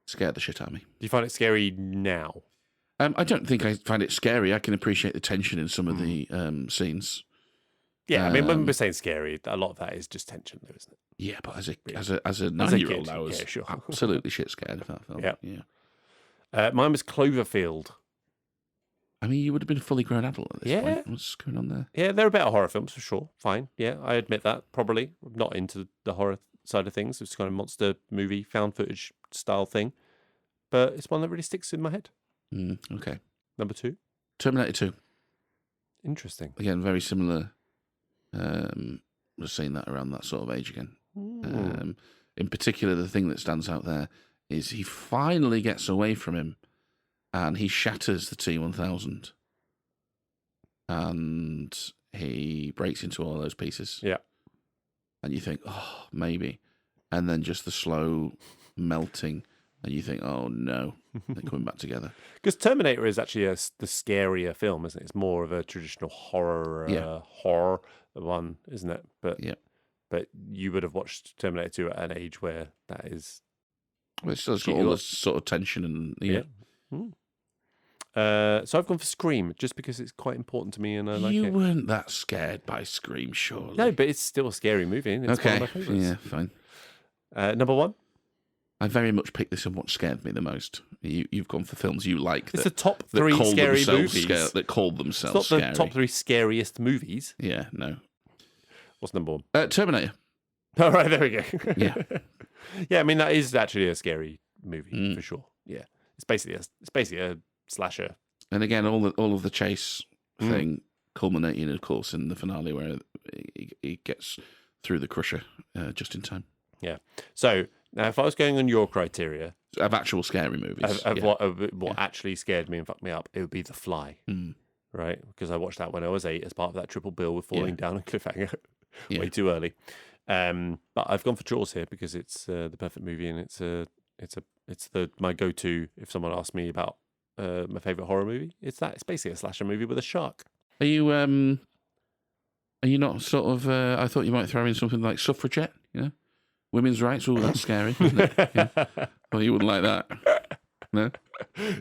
Scared the shit out of me. Do you find it scary now? I don't think I find it scary. I can appreciate the tension in some of the scenes. Yeah, I mean, when we're saying scary, a lot of that is just tension, though, isn't it? Yeah, but as a 9-year-old, I was absolutely shit scared of that film. Yeah. Mine was Cloverfield. I mean, you would have been a fully grown adult at this point. What's going on there? Yeah, there are better horror films for sure. Fine. Yeah, I admit that. Probably. I'm not into the horror side of things. It's kind of monster movie, found footage style thing. But it's one that really sticks in my head. Okay. Number 2? Terminator 2. Interesting. Again, very similar. Just saying that around that sort of age again. In particular, the thing that stands out there is he finally gets away from him and he shatters the T-1000 and he breaks into all those pieces. Yeah. And you think, oh, maybe. And then just the slow melting. And you think, oh no, they're coming back together. Because Terminator is actually the scarier film, isn't it? It's more of a traditional horror one, isn't it? But you would have watched Terminator 2 at an age where that is. Well, it's still got all this sort of tension and so I've gone for Scream just because it's quite important to me and I like it. You weren't that scared by Scream, surely? No, but it's still a scary movie. And it's one of my favourites. Yeah, fine. Number 1. I very much picked this on what scared me the most. You've gone for films you like. It's the top 3 scary movies. That called themselves it's not the top 3 scariest movies. Yeah, no. What's number 1? Terminator. All right, there we go. Yeah. Yeah, I mean, that is actually a scary movie for sure. Yeah. It's basically a slasher. And again, all of the chase thing culminating, of course, in the finale where he gets through the crusher just in time. Yeah. So now, if I was going on your criteria of actual scary movies, what actually scared me and fucked me up, it would be The Fly, right? Because I watched that when I was 8 as part of that triple bill with falling down a cliffhanger way too early. But I've gone for Jaws here because it's the perfect movie and it's my go-to if someone asks me about my favorite horror movie. It's basically a slasher movie with a shark. Are you not sort of? I thought you might throw in something like Suffragette. Women's rights. Oh, that's scary, isn't it? Yeah. Well, you wouldn't like that. No.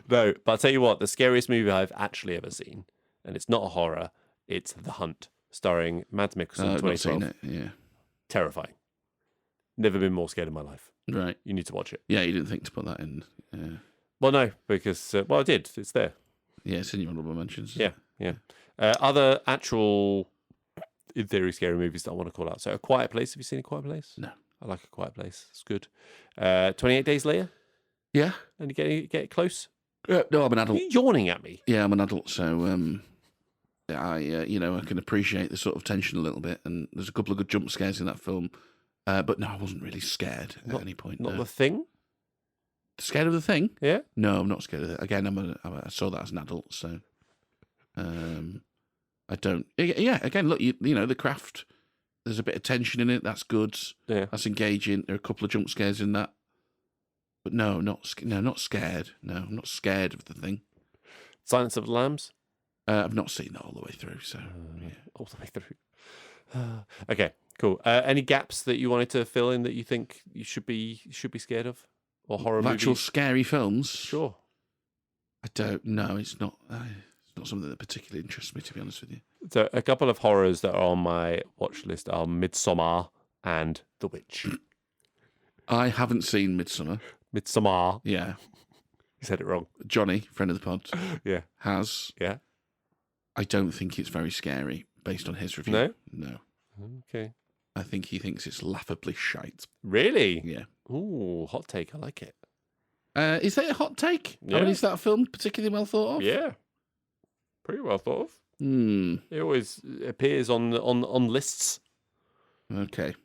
No, but I'll tell you what, the scariest movie I've actually ever seen, and it's not a horror, it's The Hunt, starring Mads Mikkelsen, 2012. I've not seen it, yeah. Terrifying. Never been more scared in my life. Right. You need to watch it. Yeah, you didn't think to put that in. Well, no, because, I did. It's there. Yeah, it's in your honorable mentions. Yeah. Other actual, in theory, scary movies that I want to call out. So, A Quiet Place. Have you seen A Quiet Place? No. I like A Quiet Place. It's good. 28 Days Later. Yeah. And you get close? No, I'm an adult. Are you yawning at me? Yeah, I'm an adult, so I can appreciate the sort of tension a little bit, and there's a couple of good jump scares in that film. But no, I wasn't really scared at any point. Not The Thing? Scared of The Thing? Yeah. No, I'm not scared of it. Again, I saw that as an adult, so I don't. Yeah, again, look, you know, The Craft. There's a bit of tension in it. That's good. Yeah. That's engaging. There are a couple of jump scares in that. But no, not scared. No, I'm not scared of The Thing. Silence of the Lambs? I've not seen that all the way through, so yeah. All the way through. Okay, Cool. Any gaps that you wanted to fill in that you think you should be scared of, or horror movies? Actual scary films? Sure. I don't know. It's not something that particularly interests me, to be honest with you. So a couple of horrors that are on my watch list are Midsommar and The Witch. I haven't seen Midsommar. Midsommar. Yeah. You said it wrong. Johnny, friend of the pod, yeah, has. Yeah. I don't think it's very scary based on his review. No? No. Okay. I think he thinks it's laughably shite. Really? Yeah. Ooh, hot take. I like it. Is that a hot take? Yeah. I mean, is that film particularly well thought of? Yeah. Pretty well thought of. Hmm. It always appears on lists. Okay.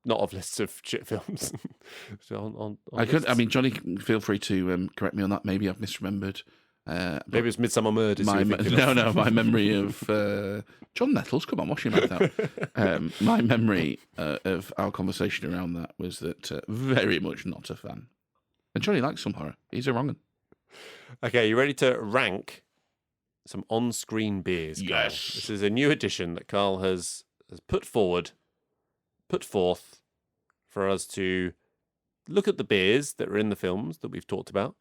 Not of lists of shit films. So on I could. lists. I mean, Johnny, feel free to correct me on that. Maybe I've misremembered. Maybe it's Midsummer Murders. My memory of John Nettles. Come on, wash your mouth out. My memory of our conversation around that was that very much not a fan. And Johnny likes some horror. He's a wrong one. Okay, you ready to rank some on-screen beers? Carl? Yes. This is a new addition that Carl has put forth for us to look at the beers that are in the films that we've talked about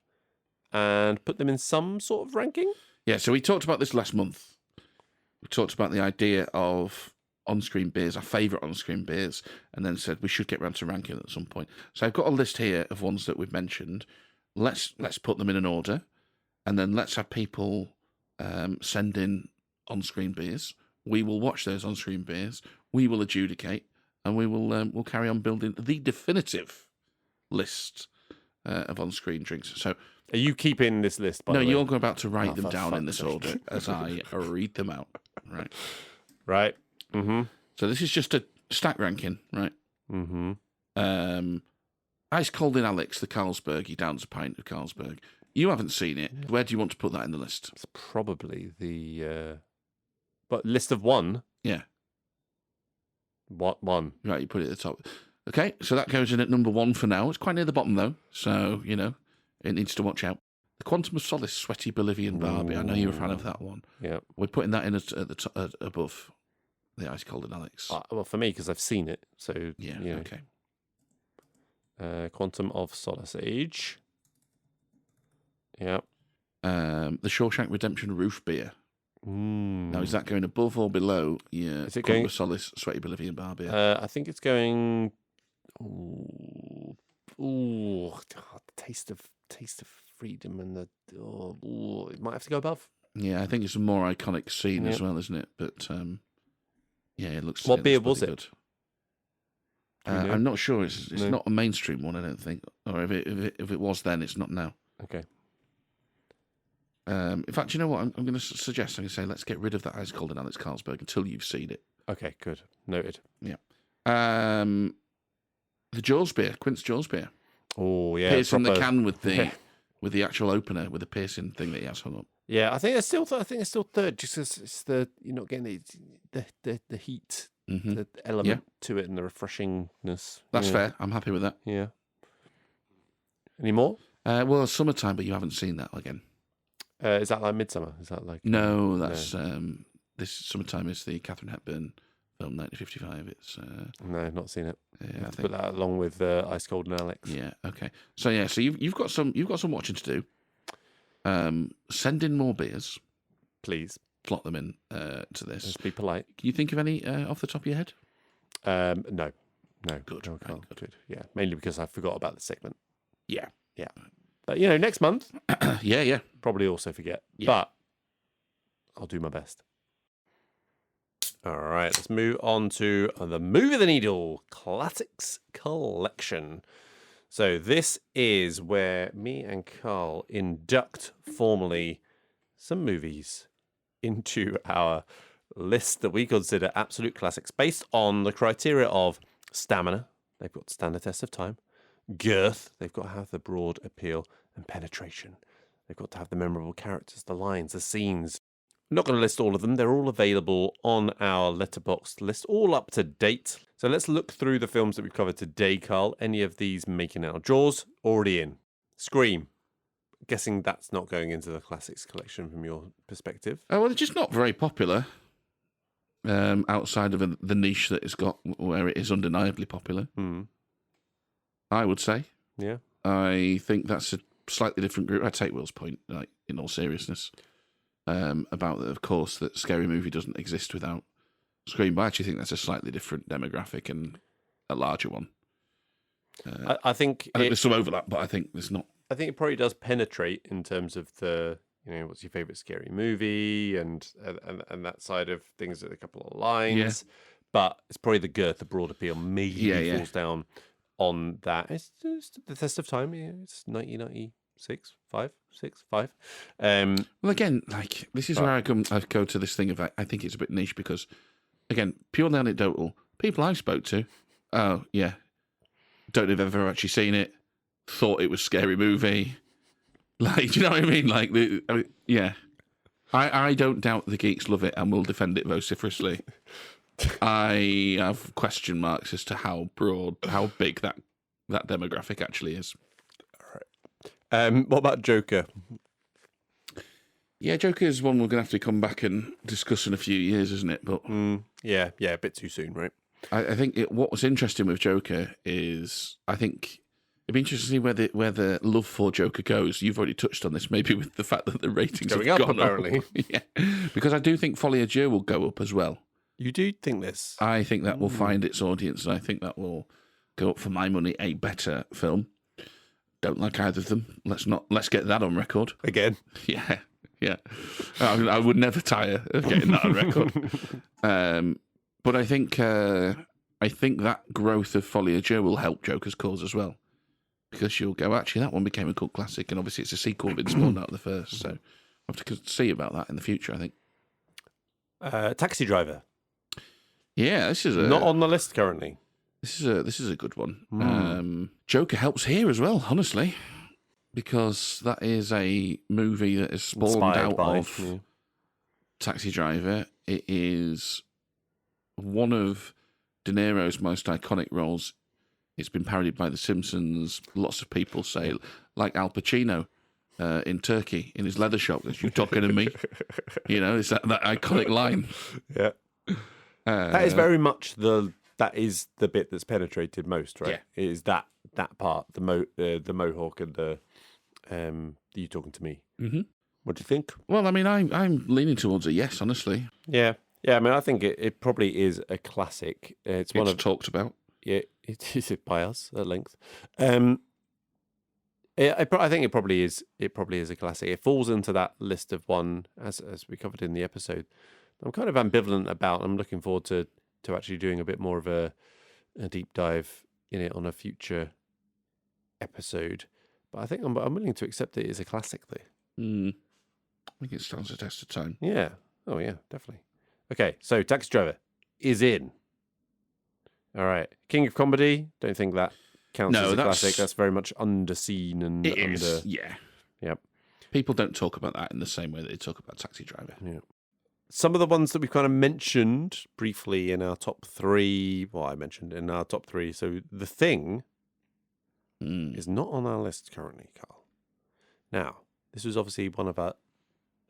and put them in some sort of ranking. Yeah, so we talked about this last month. We talked about the idea of on-screen beers, our favourite on-screen beers, and then said we should get around to ranking at some point. So I've got a list here of ones that we've mentioned. Let's put them in an order, and then let's have people send in on-screen beers. We will watch those on-screen beers. We will adjudicate, and we'll carry on building the definitive list of on-screen drinks. So, are you keeping this list? By no, the way? you're about to write them for down in fuck's this order as I read them out. Right. Right. Mm-hmm. So this is just a stack ranking, right? Mm-hmm. Ice Cold in Alex, the Carlsberg. He downs a pint of Carlsberg. You haven't seen it. Yeah. Where do you want to put that in the list? It's probably the but list of one. Yeah. What one? Right, you put it at the top. Okay, so that goes in at number 1 for now. It's quite near the bottom though, so it needs to watch out. The Quantum of Solace, Sweaty Bolivian Barbie. I know you're a fan of that one. Yeah, we're putting that in at the top, above the Ice Cold in Alex. Well, for me, because I've seen it. So yeah, okay. Quantum of Solace Age. Yeah. The Shawshank Redemption Roof Beer. Now, is that going above or below? Yeah. Is it going with Solace, Sweaty Bolivian Barbie? I think it's going. Ooh, the taste of freedom and the. It might have to go above. Yeah, I think it's a more iconic scene as well, isn't it? But yeah, it looks. What beer was it? I'm not sure. It's not a mainstream one, I don't think. Or if it was then, it's not now. Okay. In fact, you know what? I'm going to suggest. I'm going to say let's get rid of that Ice Cold in Alex Carlsberg until you've seen it. Okay, good. Noted. Yeah. The Jaws beer, Quint's Jaws beer. Oh yeah. Piercing the can with the actual opener with the piercing thing that he has hung up. Yeah, I think it's still third. Just as it's you're not getting the heat, the element to it, and the refreshingness. That's fair. I'm happy with that. Yeah. Any more? Well, Summertime, but you haven't seen that again. Is that like Midsummer? Is that like? No, that's this Summertime is the Catherine Hepburn film, 1955. It's no, not seen it. Yeah, I think put that along with Ice Cold and Alex. Yeah. Okay. So you've got some watching to do. Send in more beers, please. Plot them in to this. Just be polite. Can you think of any off the top of your head? No. Good. No, good. Yeah, mainly because I forgot about the segment. Yeah. But next month. yeah. Probably also forget. Yeah. But I'll do my best. All right, let's move on to the Movie the Needle Classics Collection. So this is where me and Carl induct formally some movies into our list that we consider absolute classics based on the criteria of stamina. They've got to stand the test of time. Girth. They've got to have the broad appeal, and penetration. They've got to have the memorable characters, the lines, the scenes. I'm not going to list all of them. They're all available on our Letterboxd list, all up to date. So let's look through the films that we've covered today, Carl. Any of these making out? Jaws, already in. Scream. Guessing that's not going into the classics collection from your perspective. Oh, well, they're just not very popular. outside of the niche that it's got, where it is undeniably popular. I would say. Yeah. I think that's a slightly different group. I take Will's point, like, in all seriousness, about, of course, that Scary Movie doesn't exist without Scream, but I actually think that's a slightly different demographic and a larger one. I think there's some overlap, but I think there's not. I think it probably does penetrate in terms of the, what's your favorite scary movie and that side of things at a couple of lines. Yeah. But it's probably the girth, the broad appeal, maybe falls down on that. It's just the test of time. Yeah, it's 1996, 5. Well, again, like, this is where I go to this thing of I think it's a bit niche because, again, purely anecdotal. People I spoke to, don't know if they've ever actually seen it, thought it was Scary Movie. Like, do you know what I mean? Like, I don't doubt the geeks love it and will defend it vociferously. I have question marks as to how big that demographic actually is. All right. What about Joker? Yeah, Joker is one we're going to have to come back and discuss in a few years, isn't it? But yeah, a bit too soon, right? I think what was interesting with Joker is, I think it'd be interesting to see where the love for Joker goes. You've already touched on this, maybe with the fact that the ratings going have up, gone apparently. Up. Yeah, because I do think Folie à Deux will go up as well. You do think this? I think that will find its audience, and I think that will go up, for my money, a better film. Don't like either of them. Let's get that on record again. Yeah. I would never tire of getting that on record. But I think that growth of Folie à Deux will help Joker's cause as well, because you'll go, actually, that one became a cult classic, and obviously it's a sequel been spawned out of the first, so I'll have to see about that in the future, I think. Taxi Driver. Yeah, this is not on the list currently. This is a good one. Joker helps here as well, honestly, because that is a movie that is spawned out of Taxi Driver. It is one of De Niro's most iconic roles. It's been parodied by The Simpsons. Lots of people say, like Al Pacino in Turkey, in his leather shop, "You talking to me?" It's that iconic line. Yeah. That is very much that is the bit that's penetrated most, right? Yeah. It is that part, the mohawk and the you talking to me. Mm-hmm. What do you think? Well, I mean, I'm leaning towards a yes, honestly. Yeah. I mean, I think it probably is a classic. It's one of talked about. Yeah, it is by us at length. I think it probably is. It probably is a classic. It falls into that list of one as we covered in the episode. I'm kind of ambivalent about. I'm looking forward to actually doing a bit more of a deep dive in it on a future episode. But I think I'm willing to accept it as a classic, though. I think it stands the test of time. Yeah. Oh, yeah, definitely. Okay, so Taxi Driver is in. All right. King of Comedy, don't think that counts as a classic. That's very much underseen and is. Yeah. Yep. People don't talk about that in the same way that they talk about Taxi Driver. Yeah. Some of the ones that we've kind of mentioned briefly in our top three. Well, I mentioned in our top three. So The Thing is not on our list currently, Carl. Now, this was obviously one of our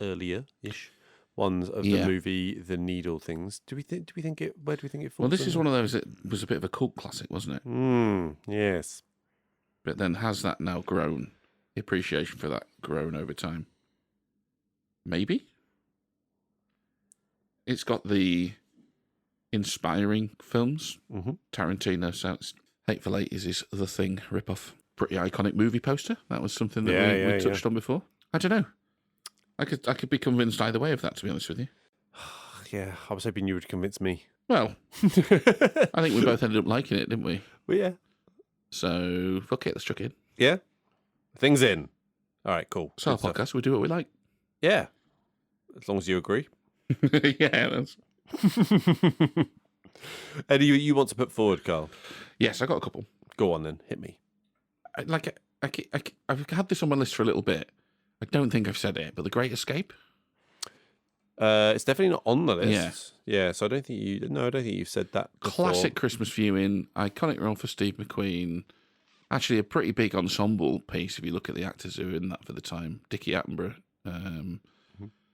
earlier-ish ones of the movie The Needle things. Where do we think it falls? Well, this is one of those that was a bit of a cult classic, wasn't it? Yes. But then has that now grown? The appreciation for that grown over time? Maybe? It's got the inspiring films. Mm-hmm. Tarantino sounds Hateful Eight is his The Thing ripoff. Pretty iconic movie poster. That was something that we touched on before. I don't know. I could be convinced either way of that, to be honest with you. Yeah, I was hoping you would convince me. Well, I think we both ended up liking it, didn't we? Well, yeah. So, fuck it, let's chuck in. Yeah? Thing's in. All right, cool. It's our podcast, we do what we like. Yeah. As long as you agree. Yeah. That's... Eddie, you want to put forward, Carl? Yes, I got a couple. Go on then, hit me. I've had this on my list for a little bit. I don't think I've said it, but The Great Escape. It's definitely not on the list. Yeah. So I don't think you've said that before. Classic Christmas viewing, iconic role for Steve McQueen. Actually, a pretty big ensemble piece if you look at the actors who were in that for the time. Dickie Attenborough,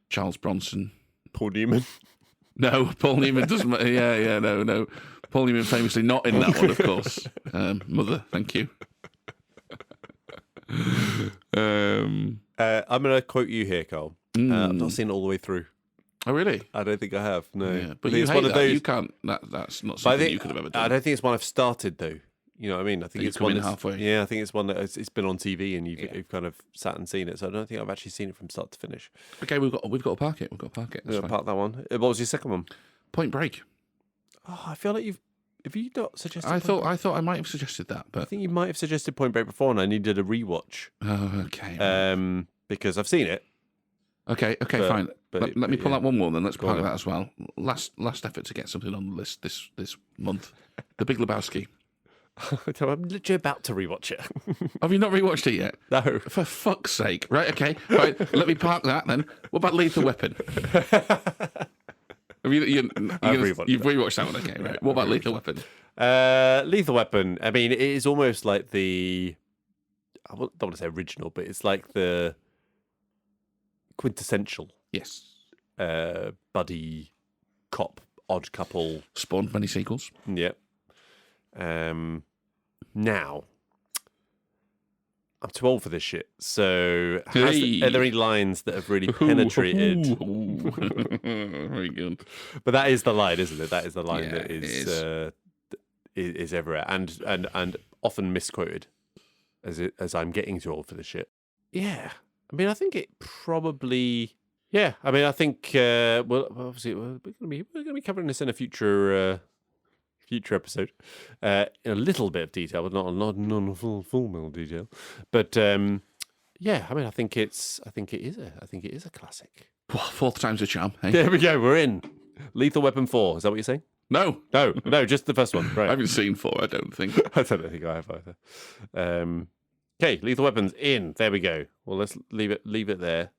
Charles Bronson, Paul Newman. No, Paul Newman doesn't. No. Paul Newman famously not in that one, of course. Mother, thank you. I'm going to quote you here, Carl. I've not seen it all the way through. Oh, really? I don't think I have. No, yeah, but you hate that. You can't. That's not something you could have ever done. I don't think it's one I've started though. You know what I mean? I think it's one that's halfway. Yeah, I think it's one that it's been on TV and you've kind of sat and seen it. So I don't think I've actually seen it from start to finish. Okay, we've got to park it. We'll park that one. What was your second one? Point Break. Oh, I feel like have you not suggested? I thought I might have suggested that, but I think you might have suggested Point Break before, and I needed a rewatch. Oh, okay. Because I've seen it. Okay, fine. Let me pull out one more then. Let's park that as well. Last effort to get something on the list this month. The Big Lebowski. I'm literally about to rewatch it. Have you not rewatched it yet? No. For fuck's sake. Right, okay. Right, let me park that then. What about Lethal Weapon? You've rewatched that one, okay, right. What about Lethal Weapon? Lethal Weapon, I mean, it is almost like I don't want to say original, but it's like the quintessential buddy cop odd couple. Spawned many sequels. Yep. Now, I'm too old for this shit. So, are there any lines that have really penetrated? Very good. But that is the line, isn't it? That is the line that is everywhere and often misquoted as I'm getting too old for this shit. Yeah. I mean, I think it probably. Yeah. I mean, I think. Well, obviously, we're going to be covering this in a future episode, in a little bit of detail, but not full detail. But yeah, I mean, I think it is a classic. Well, fourth time's a charm. Hey? There we go. We're in Lethal Weapon 4. Is that what you're saying? No, just the first one. Right. I haven't seen 4. I don't think. I don't think I have either. Okay, Lethal Weapons in. There we go. Well, let's leave it there.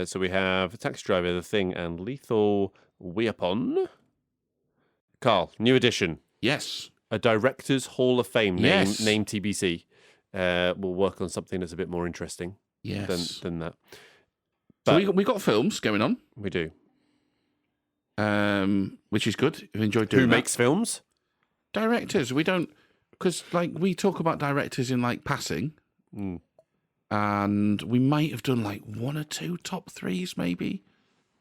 So we have Taxi Driver, The Thing, and Lethal Weapon. Carl, new edition. Yes. A Directors Hall of Fame name TBC. We'll work on something that's a bit more interesting than that. But so we got films going on. We do. Which is good. I've enjoyed doing that. Who makes films? Directors. We don't... Because we talk about directors in passing. And we might have done 1 or 2 top 3s maybe.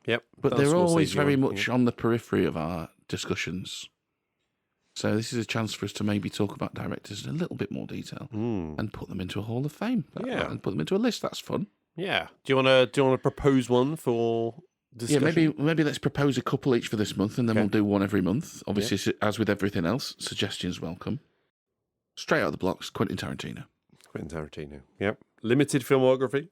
Yep. But they're always very much on the periphery of our discussions. So this is a chance for us to maybe talk about directors in a little bit more detail and put them into a Hall of Fame. And put them into a list. That's fun. Yeah. Do you want to propose one for discussion? Yeah, maybe let's propose a couple each for this month, and then we'll do one every month. Obviously, as with everything else, suggestions welcome. Straight out of the blocks, Quentin Tarantino. Yep. Limited filmography.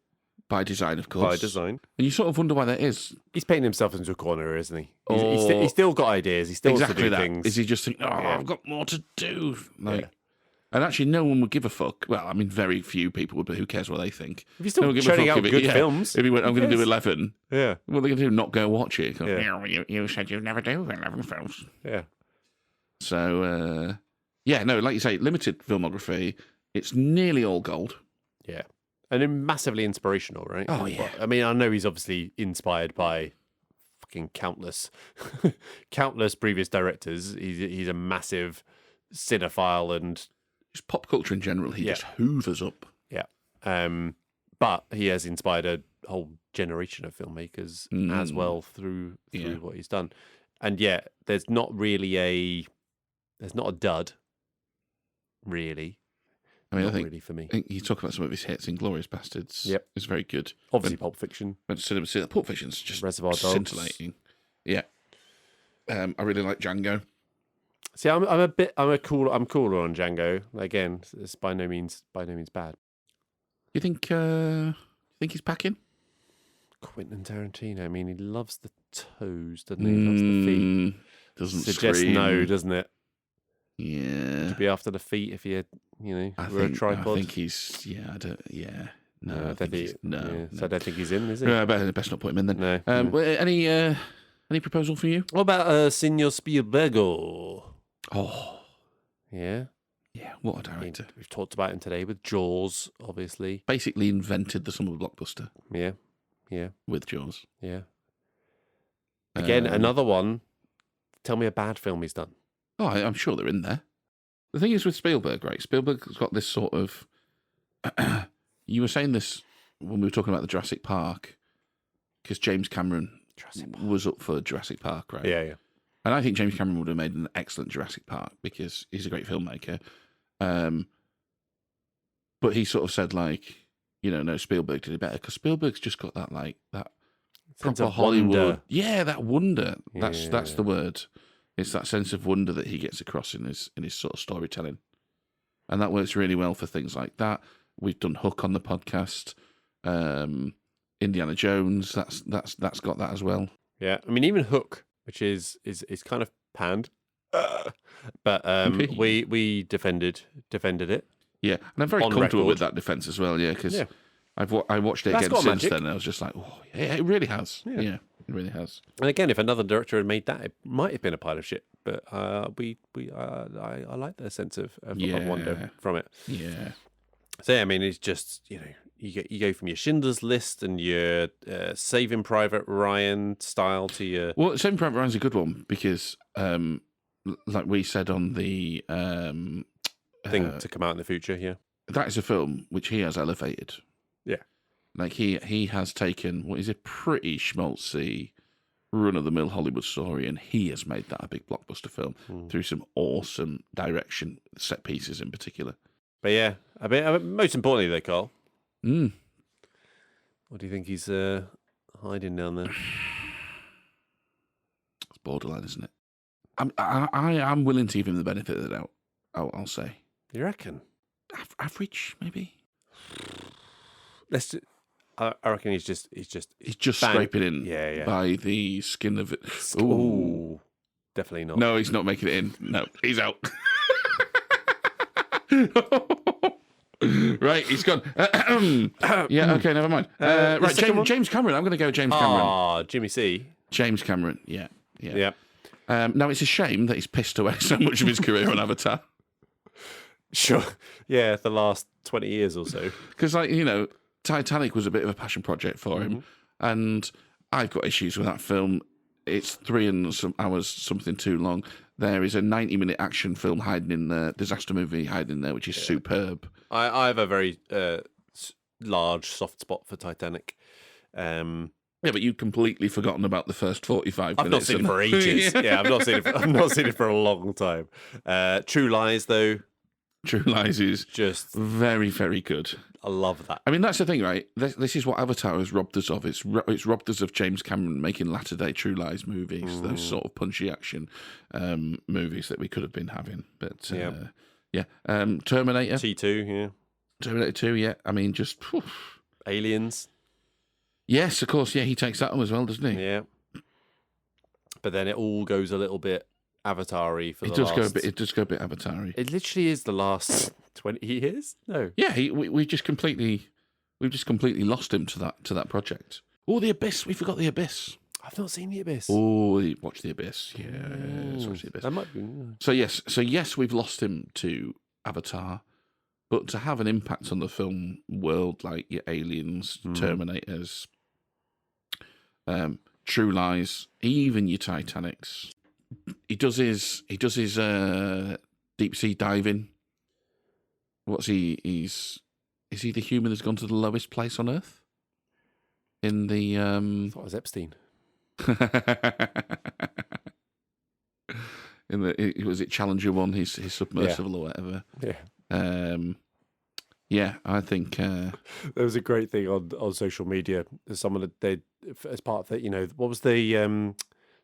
By design, of course. By design. And you sort of wonder why that is. He's painting himself into a corner, isn't he? He's still got ideas. He still wants to do things. Is he just thinking, I've got more to do? And actually, no one would give a fuck. Well, I mean, very few people would, but who cares what they think? If he's still churning out good films. If he went, I'm going to do 11. Yeah. What are they going to do? Not go watch it? You said you'd never do 11 films. Yeah. So, like you say, limited filmography. It's nearly all gold. Yeah. And massively inspirational, right? Oh, yeah. I mean, I know he's obviously inspired by fucking countless previous directors. He's a massive cinephile and... Just pop culture in general, he just hoovers up. Yeah. But he has inspired a whole generation of filmmakers as well through what he's done. And yet, there's not a dud, really. I mean, Not I think, really for me. I think you talk about some of his hits. Inglourious Bastards. Yep. It's very good. Obviously, Pulp Fiction. Went to cinema to see that. Pulp Fiction's just Reservoir Dogs. scintillating. Yeah. I really like Django. See, I'm cooler on Django. Again, it's by no means bad. You think he's packing? Quentin Tarantino. I mean, he loves the toes, doesn't he? He loves the feet. Doesn't suggest scream. No, doesn't it? Yeah. To be after the feet if you were a tripod. I think he's. Yeah. I don't. Yeah. No. I don't think no. So I don't think he's in, is he? No, best not put him in then. No. Any proposal for you? What about Senor Spielbergo? Oh. Yeah. Yeah. What a director. We've talked about him today with Jaws, obviously. Basically invented the summer blockbuster. Yeah. Yeah. With Jaws. Yeah. Again, another one tell me a bad film he's done. Oh, I'm sure they're in there. The thing is with Spielberg, right? Spielberg's got this sort of... You were saying this when we were talking about the Jurassic Park, because James Cameron was up for Jurassic Park, right? Yeah. And I think James Cameron would have made an excellent Jurassic Park because he's a great filmmaker. But he sort of said, like, no, Spielberg did it better because Spielberg's just got that, like, that proper Hollywood. Wonder. Yeah, that wonder. Yeah. That's the word. It's that sense of wonder that he gets across in his sort of storytelling. And that works really well for things like that. We've done Hook on the podcast. Indiana Jones, that's got that as well. Yeah, I mean, even Hook, which is kind of panned, but we defended it. Yeah, and I'm very comfortable with that defence as well. Yeah, because I watched it again since then, and I was just like, oh, yeah, it really has. Yeah, it really has. And again, if another director had made that, it might have been a pile of shit. But I like the sense of wonder from it. Yeah. So I mean, it's just you go from your Schindler's List and your Saving Private Ryan style to your... Well, Saving Private Ryan's a good one because, like we said on the... thing to come out in the future, yeah. That is a film which he has elevated. Yeah. Like, he has taken what is a pretty schmaltzy, run-of-the-mill Hollywood story, and he has made that a big blockbuster film through some awesome direction, set pieces in particular. But yeah, I mean, most importantly though, Carl, what do you think he's hiding down there? It's borderline, isn't it? I'm willing to give him the benefit of the doubt. I'll say. You reckon? Average, maybe. I reckon he's just scraping in by the skin of it. Ooh, definitely not. No, he's not making it in. No, he's out. Right, he's gone. Yeah, okay, never mind. Right, James Cameron. I'm going to go James Cameron. Ah, Jimmy C. James Cameron. Yeah. Now it's a shame that he's pissed away so much of his career on Avatar. Sure. Yeah, the last 20 years or so. Because, like, Titanic was a bit of a passion project for him, and I've got issues with that film. It's 3 and some hours, something too long. There is a 90-minute action film hiding in there, disaster movie hiding in there, which is superb. I have a very large soft spot for Titanic. Yeah, but you've completely forgotten about the first 45 minutes. I've not seen it for ages. Yeah, I've not seen it for a long time. True Lies, though. True Lies is just very, very good. I love that. I mean, that's the thing, right? This is what Avatar has robbed us of. It's robbed us of James Cameron making latter-day True Lies movies, those sort of punchy action movies that we could have been having. But, Terminator. T2, yeah. Terminator 2, yeah. I mean, just... Whew. Aliens. Yes, of course, yeah, he takes that on as well, doesn't he? Yeah. But then it all goes a little bit Avatar-y for it does go a bit Avatar-y. It literally is the last 20 years? No. Yeah, we just completely lost him to that project. Oh, The Abyss. We forgot The Abyss. I've not seen The Abyss. Oh, watch The Abyss. Yes, watch The Abyss. That might be. So yes, we've lost him to Avatar, but to have an impact on the film world like your Aliens, Terminators, True Lies, even your Titanics. He does his deep sea diving. What's he? Is he the human that's gone to the lowest place on Earth? In the I thought it was Epstein. Was it Challenger 1? His submersible or whatever. Yeah. I think there was a great thing on social media. Someone they as part of that, what was the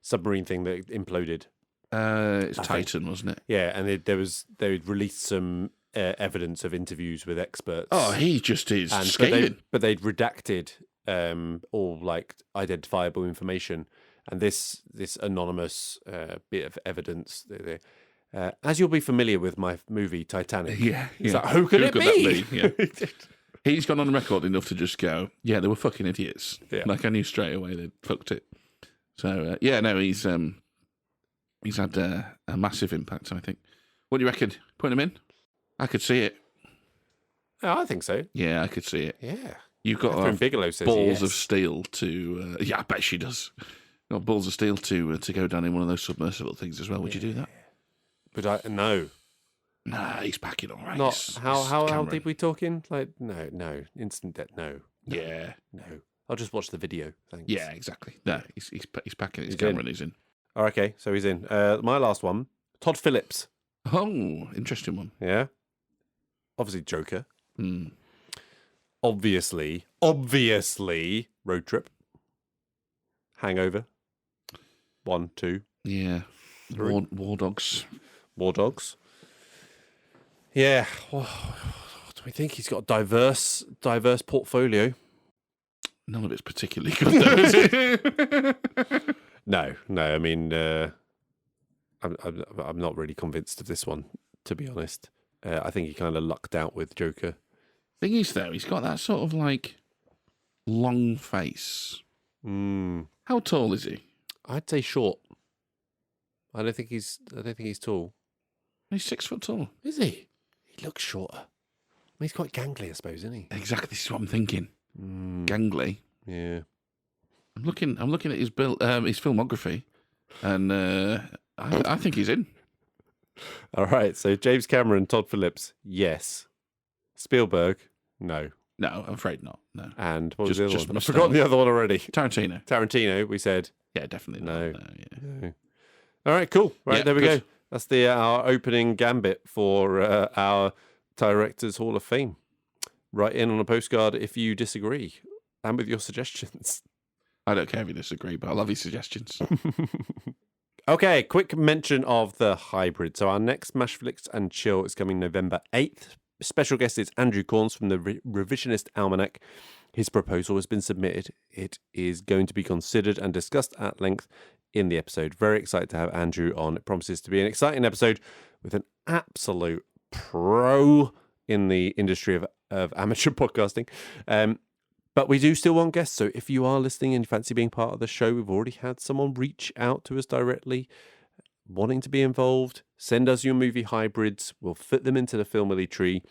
submarine thing that imploded? It's Titan, wasn't it? Yeah, and they released some evidence of interviews with experts. Oh, he just is scathing. But they'd redacted all like identifiable information, and this anonymous bit of evidence. As you'll be familiar with my movie Titanic. Yeah. Like, who could that be? Yeah. He's gone on record enough to just go, yeah, they were fucking idiots. Yeah. Like, I knew straight away they'd fucked it. So, he's had a massive impact, I think. What do you reckon? Put him in? I could see it. Oh, I think so. Yeah, I could see it. Yeah. You've got Catherine Bigelow says balls yes. of steel to... I bet she does. got balls of steel to go down in one of those submersible things as well. Would you do that? But no. Nah, he's packing all right. Not how deep we talking? Like no, instant death. No. Yeah. No. I'll just watch the video. Thanks. Yeah, exactly. No, he's packing his camera and he's in. Oh, okay, so he's in. My last one, Todd Phillips. Oh, interesting one. Yeah. Obviously Joker. Hmm. Obviously, Road Trip. Hangover. 1, 2. Yeah. 3. War Dogs. War Dogs. Yeah. Well, do we think he's got a diverse portfolio? None of it's particularly good, though, is it? No. I mean, I'm not really convinced of this one, to be honest. I think he kind of lucked out with Joker. Thing is, though, he's got that sort of like long face. How tall is he? I'd say short. I don't think he's tall. He's 6 foot tall. Is he? He looks shorter. I mean, he's quite gangly, I suppose, isn't he? Exactly. This is what I'm thinking. Gangly. Yeah. I'm looking at his filmography, and I think he's in. All right. So James Cameron, Todd Phillips, yes. Spielberg, no. No, I'm afraid not. No. And what was the other one? I've mistake. forgotten the other one already. Tarantino, we said. Yeah, definitely No. not. No. All right, cool. Right, Yeah, there we good. go. That's our opening gambit for our Directors Hall of Fame. Write in on a postcard if you disagree and with your suggestions. I don't care if you disagree, but I love your suggestions. Okay, quick mention of the hybrid. So our next Mash Flicks and Chill is coming November 8th. Special guest is Andrew Corns from the Revisionist Almanac. His proposal has been submitted. It is going to be considered and discussed at length in the episode. Very excited to have Andrew on. It promises to be an exciting episode with an absolute pro in the industry of amateur podcasting. But we do still want guests. So if you are listening and you fancy being part of the show, we've already had someone reach out to us directly wanting to be involved. Send us your movie hybrids. We'll fit them into the Filmily tree.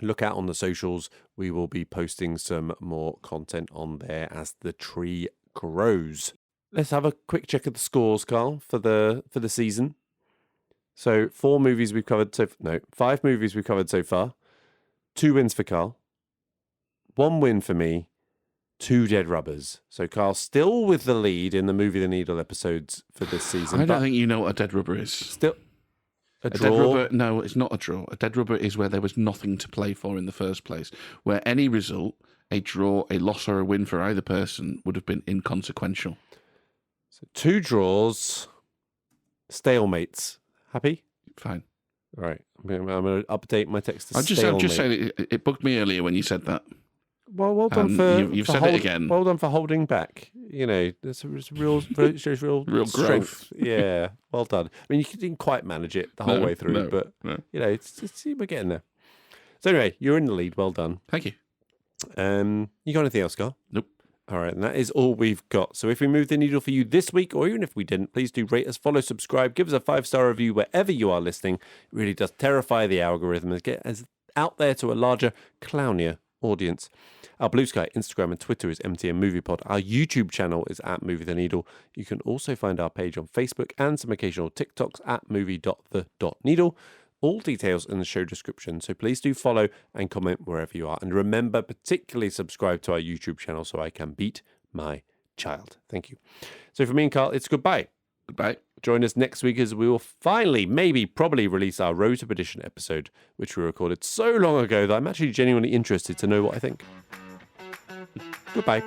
Look out on the socials. We will be posting some more content on there as the tree grows. Let's have a quick check of the scores, Carl, for the season. So 5 movies we've covered so far. 2 wins for Carl. 1 win for me. 2 dead rubbers. So Carl still with the lead in the Movie the Needle episodes for this season. I don't think you know what a dead rubber is. Still a draw. Dead rubber, no, it's not a draw. A dead rubber is where there was nothing to play for in the first place, where any result, a draw, a loss, or a win for either person would have been inconsequential. So 2 draws, stalemates. Happy? Fine. All right. I'm going to update my text to I'm just saying it bugged me earlier when you said that. Well done for you've said it again. Well done for holding back. You know, there's real Real strength. growth. Yeah, well done. I mean, you didn't quite manage it the whole way through, but you know, we're getting there. So anyway, you're in the lead. Well done. Thank you. You got anything else, Carl? Nope. All right, and that is all we've got. So if we moved the needle for you this week, or even if we didn't, please do rate us, follow, subscribe, give us a 5-star review wherever you are listening. It really does terrify the algorithm and get us out there to a larger, clownier audience. Our Bluesky, Instagram and Twitter is MTN Movie Pod. Our YouTube channel is at Movie the Needle. You can also find our page on Facebook and some occasional TikToks at movie.the.needle. All details in the show description, so please do follow and comment wherever you are. And remember, particularly subscribe to our YouTube channel so I can beat my child. Thank you. So for me and Carl, it's goodbye. Goodbye. Join us next week as we will finally, probably release our Road to Perdition episode, which we recorded so long ago that I'm actually genuinely interested to know what I think. Goodbye.